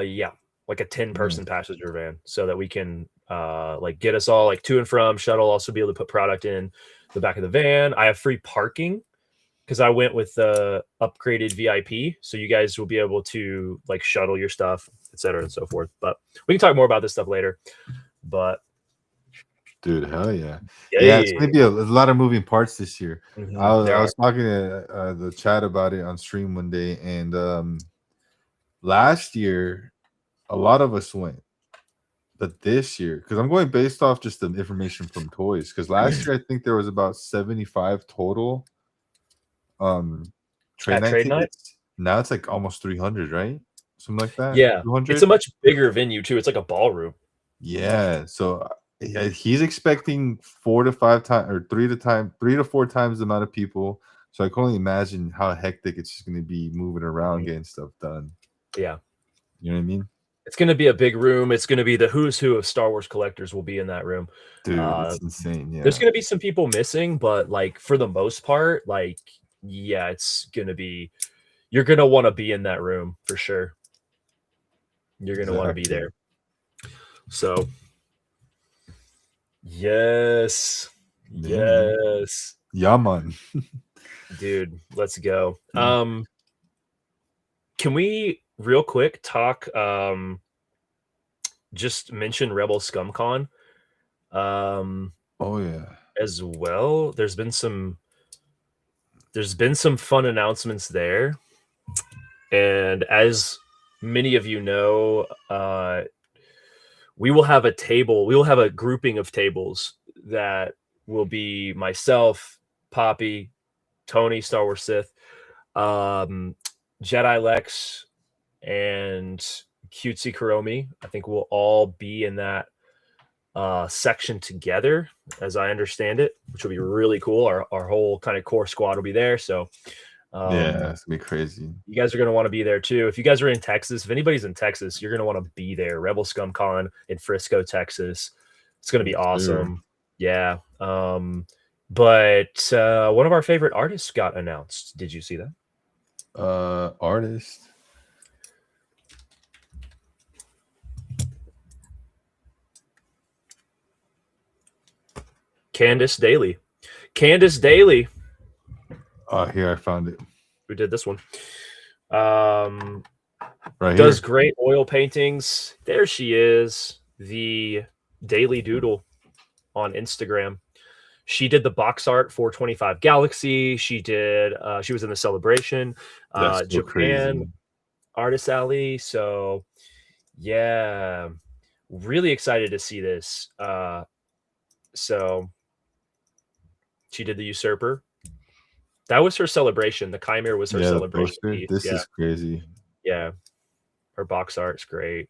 Yeah, like a 10-person passenger van, so that we can like get us all like to and from shuttle. Also be able to put product in the back of the van. I have free parking because I went with the upgraded VIP, so you guys will be able to like shuttle your stuff, etc. and so forth. But we can talk more about this stuff later. But dude, hell yeah. Yeah, it's gonna be a lot of moving parts this year. I was talking to the chat about it on stream one day, and last year a lot of us went, but this year, because I'm going based off just the information from toys, because last year I think there was about 75 total trade night tickets. Now it's like almost 300, right? Something like that. Yeah, 200? It's a much bigger venue too. It's like a ballroom. Yeah, so he's expecting 4 to 5 times or 3 to 4 times the amount of people. So I can only imagine how hectic it's just going to be moving around, getting stuff done. Yeah, you know what I mean. It's going to be a big room. It's going to be the who's who of Star Wars collectors will be in that room. Dude, it's insane. Yeah, there's going to be some people missing, but like for the most part, like yeah, it's going to be. You're going to want to be in that room for sure. You're going to want to be there. So, yes. Yeah, man. Dude, let's go. Can we real quick talk? Just mention Rebel ScumCon. Oh yeah. As well, there's been some fun announcements there, and as many of you know, we will have a table. We will have a grouping of tables that will be myself, Poppy, Tony, Star Wars Sith, Jedi Lex, and Cutesy Kuromi. I think we'll all be in that section together, as I understand it, which will be really cool. Our whole kind of core squad will be there. So yeah, it's gonna be crazy. You guys are gonna want to be there too. If you guys are in Texas, if anybody's in Texas, you're gonna want to be there. Rebel ScumCon in Frisco, Texas. It's gonna be awesome. Yeah. But one of our favorite artists got announced. Did you see that? Artist. Candace Daly. Candace Daly. Here I found it. Who did this one? Right does here. Great oil paintings. There she is, the Daily Doodle on Instagram. She did the box art for 25 Galaxy. She did. She was in the Celebration, That's so Japan crazy. Artist Alley. So, yeah, really excited to see this. So, she did the Usurper. That was her Celebration. The Chimera was her Celebration piece. This is crazy. Yeah, her box art's great.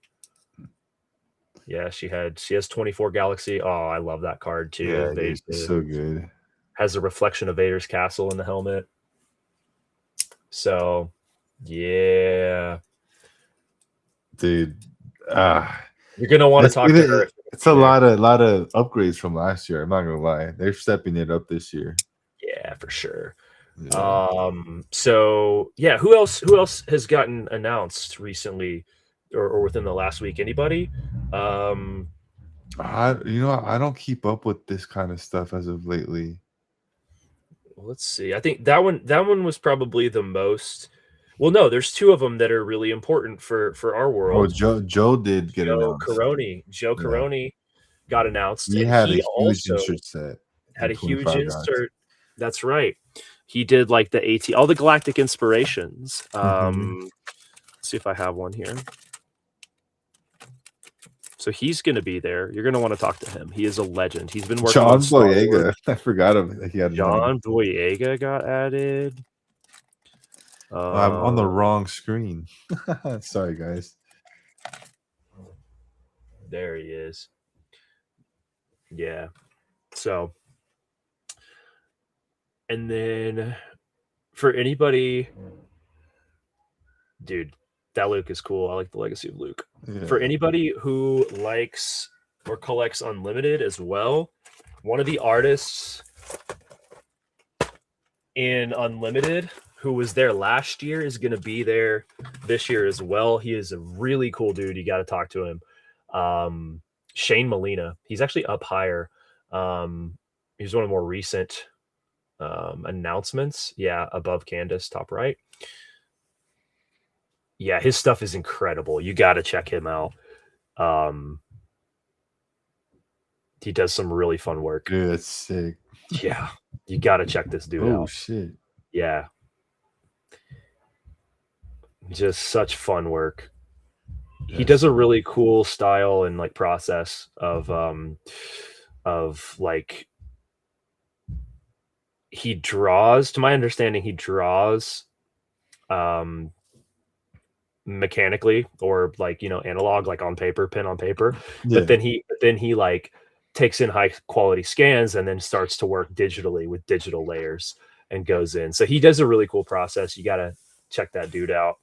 Yeah, she has 24 Galaxy. Oh, I love that card too. Yeah, it's so good. Has a reflection of Vader's castle in the helmet. So, yeah, dude. Ah, you're gonna want to talk to her if you're it's gonna a be there. lot of upgrades from last year. I'm not gonna lie, they're stepping it up this year. Yeah, for sure. Yeah, So yeah, who else has gotten announced recently or within the last week? Anybody? Um, I don't keep up with this kind of stuff as of lately. let's see. I think that one was probably the most. Well, no, there's two of them that are really important for our Oh, world. Joe did get announced. Joe Yeah, Caroni got announced, he and had a he huge also insert set had in a huge 25 guys. insert. That's right. He did like the all the galactic inspirations. Let's see if I have one here. So he's going to be there. You're going to want to talk to him. He is a legend. He's been working on John Star Wars. Boyega, I forgot he had announced. John Boyega got added. I'm on the Uh, wrong screen. Sorry, guys. there he is. Yeah. So, and then for anybody, dude, that Luke is cool. I like the legacy of Luke. Yeah. For anybody who likes or collects Unlimited as well, one of the artists in Unlimited who was there last year is going to be there this year as well. He is a really cool dude. You got to talk to him. Shane Molina. He's actually up higher. He's one of the more recent announcements. Yeah, above Candace, top right. Yeah, his stuff is incredible. You got to check him out. He does some really fun work. Dude, that's sick. Yeah, you got to check this dude Oh out. shit. Yeah, just such fun work. He does a really cool style and like process of like he draws, to my understanding, he draws um mechanically or like analog, like on paper, pen on paper. Yeah. But then he like takes in high quality scans and then starts to work digitally with digital layers and goes in. So he does a really cool process. You got to check that dude out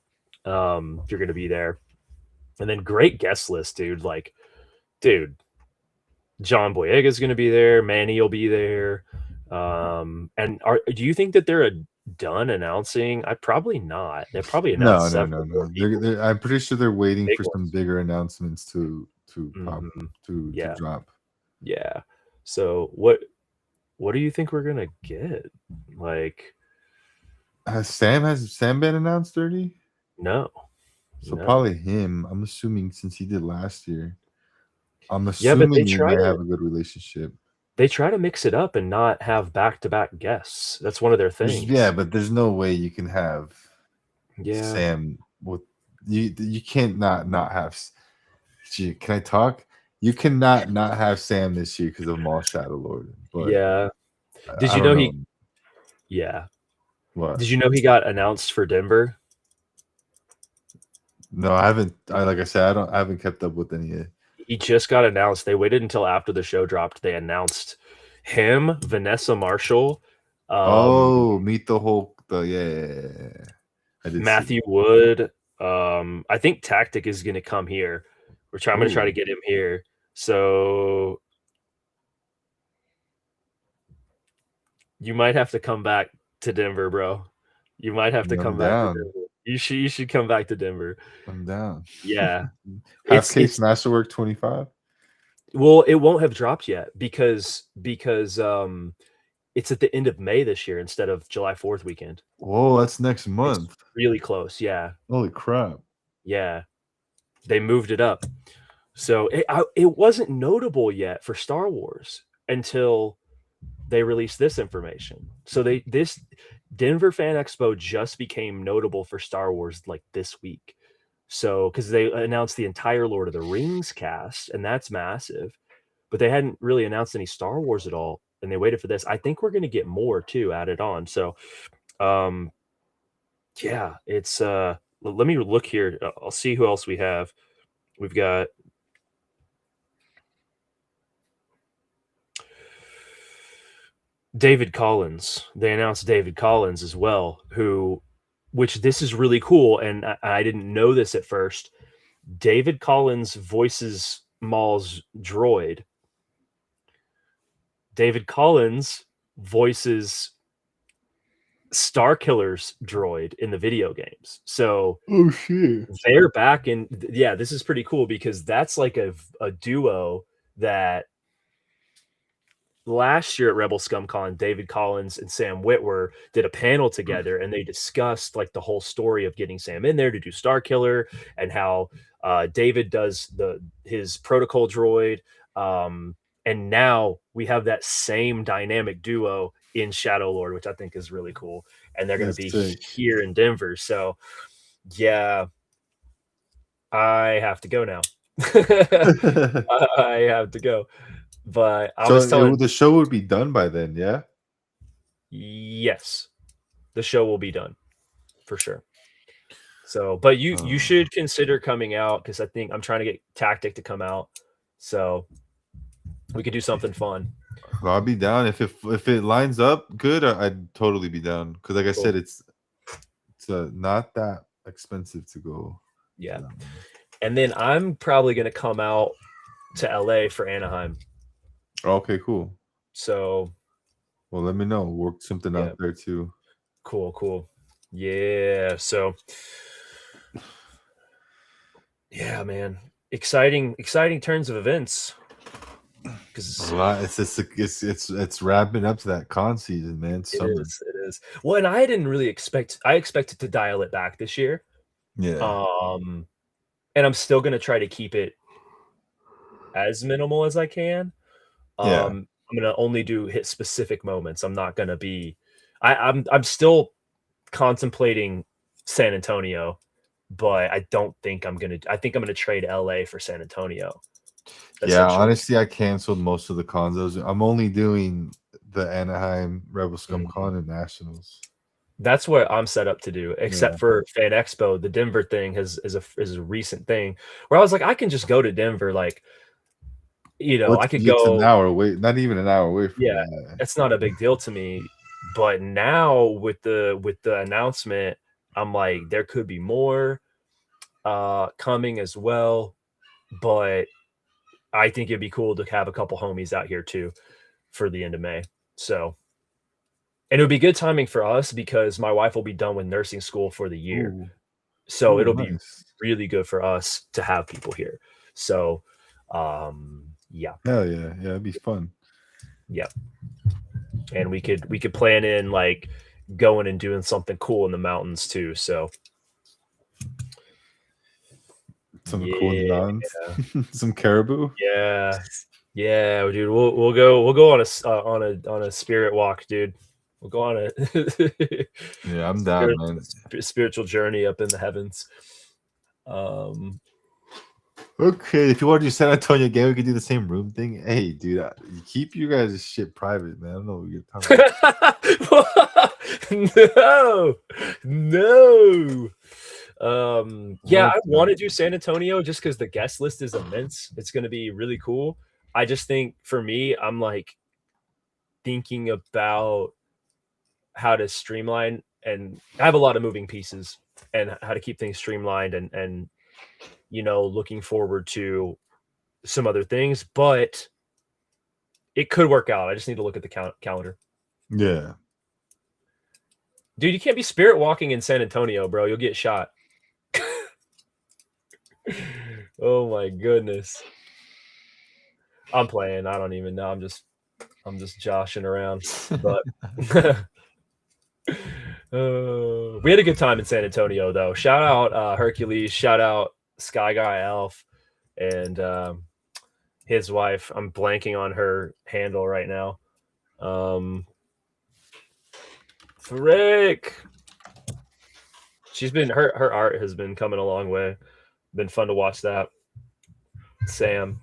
if you're going to be there. And then great guest list, dude. Like, dude, John Boyega is going to be there. Manny will be there. And do you think that they're done announcing? I probably not. They probably announced several more people. I'm pretty sure they're waiting Big for some ones. bigger announcements to pop Mhm. to Yeah, drop. yeah. So what do you think we're gonna get? Like, Has Sam been announced already? no, So no. probably him. I'm assuming since he did last year. I'm Yeah, but assuming they might have a good relationship. they try to mix it up and not have back to back guests. That's one of their things. But there's no way you can have Yeah. Sam with you. You can't not have. Gee, can I talk? You cannot not have Sam this year because of Maul Shadow Lord. But Yeah. Did I you don't know know. yeah. What? Did you know he got announced for Denver? No, I haven't. Like I said, I haven't kept up with any. He just got announced. They waited until after the show dropped. They announced him, Vanessa Marshall, Meet the Hulk. Yeah. I did Matthew see. Wood. I think Tactic is going to come here. I'm going to try to Ooh. get him here. So you might have to come back to Denver, bro. You might have to I'm come back to down. Denver. You should come back to Denver. I'm down. Yeah. Half case It's Masterwork 25. well, it won't have dropped yet because it's at the end of May this year instead of July 4th weekend. Whoa, that's next It's month. really close. Yeah. Holy crap. Yeah. They moved it up. So it wasn't notable yet for Star Wars until they released this information. So this Denver Fan Expo just became notable for Star Wars like this week. So because they announced the entire Lord of the Rings cast, and that's massive, but they hadn't really announced any Star Wars at all, and they waited for this. I think we're going to get more too added on. So, yeah, it's let me look here. I'll see who else we have. We've got David Collins. They announced David Collins as well, who which this is really cool, and I didn't know this at first. David Collins voices Maul's droid. David Collins voices Starkiller's droid in the video games. So Oh shit. they're back in. Yeah, this is pretty cool because that's like a duo that last year at Rebel ScumCon, David Collins and Sam Witwer did a panel together, and they discussed like the whole story of getting Sam in there to do Starkiller and how David does his protocol droid. And now we have that same dynamic duo in Shadow Lord, which I think is really cool. And they're going to be here in Denver. So yeah, I have to go now. I have to go. But I was telling the show would be done by then, yeah? Yes, the show will be done for sure. So, but you should consider coming out because I think I'm trying to get Tactic to come out, so we could do something fun. I'll be down if it lines up good. I'd totally be down because, like I said, it's not that expensive to go. Yeah, and then I'm probably gonna come out to LA for Anaheim. Okay, cool. So, well, let me know. Work something out there too. Cool. Yeah. So, yeah, man, exciting turns of events. Because it's wrapping up to that con season, man. It is. Well, and I didn't really expect. I expected to dial it back this year. Yeah. And I'm still gonna try to keep it as minimal as I can. I'm gonna only hit specific moments. I'm not gonna be. I'm still contemplating San Antonio, but I don't think I'm gonna. I think I'm gonna trade LA for San Antonio. Yeah, honestly, I canceled most of the cons. I'm only doing the Anaheim Rebel ScumCon and Nationals. That's what I'm set up to do, except for Fan Expo. The Denver thing is a recent thing where I was like, I can just go to Denver, like, I could go. It's an hour away, not even an hour away from that. It's not a big deal to me. But now with the announcement, I'm like, there could be more coming as well. But I think it'd be cool to have a couple homies out here too for the end of May. So, and it would be good timing for us because my wife will be done with nursing school for the year. Ooh. So it'll be really good for us to have people here. So, yeah. Hell yeah. Yeah, it'd be fun. Yeah. And we could plan in like going and doing something cool in the mountains too. So some cool in the mountains. Some caribou. Yeah, dude. We'll go on a spirit walk, dude. We'll go on a yeah, I'm down, man. Spiritual journey up in the heavens. Okay, if you want to do San Antonio again, we can do the same room thing. Hey, dude, keep you guys' shit private, man. I don't know what you're talking about. No. Yeah, I want to do San Antonio just because the guest list is immense. It's going to be really cool. I just think for me, I'm like thinking about how to streamline, and I have a lot of moving pieces and how to keep things streamlined and looking forward to some other things, but it could work out. I just need to look at the calendar. Yeah. Dude, you can't be spirit walking in San Antonio, bro. You'll get shot. Oh my goodness. I'm playing. I don't even know. I'm just joshing around. But we had a good time in San Antonio though. Shout out Hercules, shout out Sky Guy Elf and his wife. I'm blanking on her handle right now. Frick. She's been her art has been coming a long way. Been fun to watch that. Sam.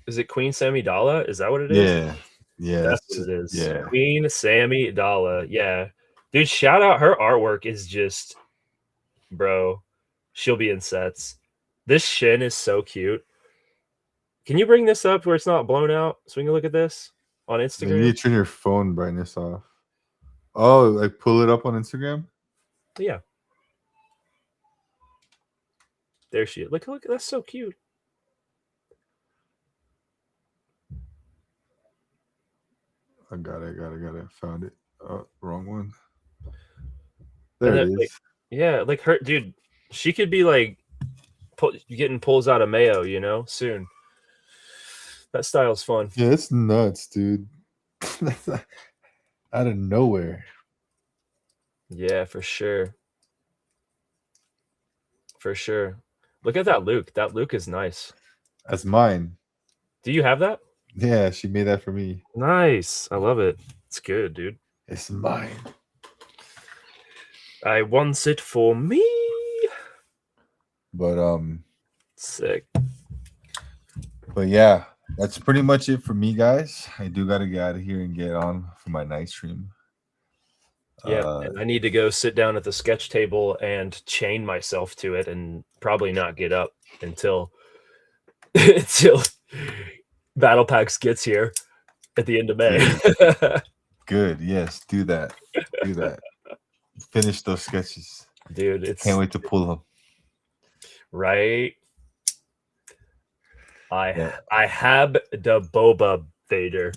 Is it Queen Sammy Dala? Is that what it is? Yeah. That's what it is. Yeah. Queen Sammy Dala. Yeah. Dude, shout out. Her artwork is just, bro, she'll be in sets. This shin is so cute. Can you bring this up where it's not blown out so we can look at this on Instagram? You need to turn your phone brightness off. Oh, like pull it up on Instagram. Yeah. There she is. Look, that's so cute. I got it. Found it. Oh, wrong one. There And it then, like, is. yeah, like her, dude, she could be like getting pulls out of Mayo, soon. That style's fun. Yeah, it's nuts, dude. Out of nowhere. Yeah, for sure. For sure. Look at that Luke. That Luke is nice. That's mine. Do you have that? Yeah, she made that for me. Nice. I love it. It's good, dude. It's mine. I want it for me. But Sick. But yeah, that's pretty much it for me, guys. I do gotta get out of here and get on for my night stream. Yeah, and I need to go sit down at the sketch table and chain myself to it and probably not get up until until Battle Packs gets here at the end of May. Good. Yes, do that. Do that. Finish those sketches. Dude, Can't wait to pull them. Right. I have the Boba Vader,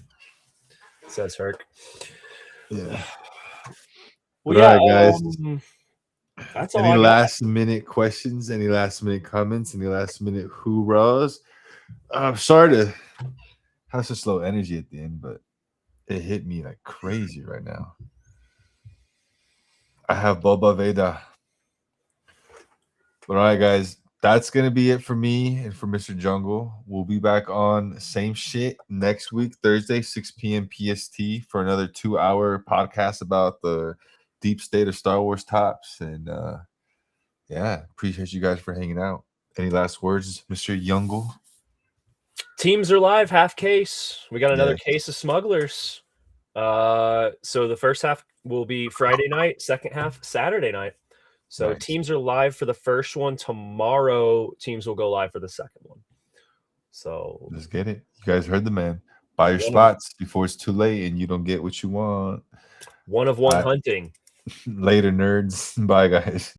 says Herc. Yeah. Well, all right, guys. That's all. Any last minute questions? Any last minute comments? Any last minute hoorahs? I'm sorry to have such low energy at the end, but it hit me like crazy right now. I have Boba Vader. But all right, guys, that's gonna be it for me and for Mr. Jungle. We'll be back on same shit next week, Thursday, 6 p.m. PST, for another 2-hour podcast about the deep state of Star Wars tops. And yeah, appreciate you guys for hanging out. Any last words, Mr. Jungle? Teams are live, half case. We got another case of smugglers. So the first half will be Friday night, second half Saturday night. So nice. Teams are live for the first one. Tomorrow, teams will go live for the second one. So let's get it. You guys heard the man. Buy your spots before it's too late and you don't get what you want. One of one hunting. Later, nerds. Bye, guys.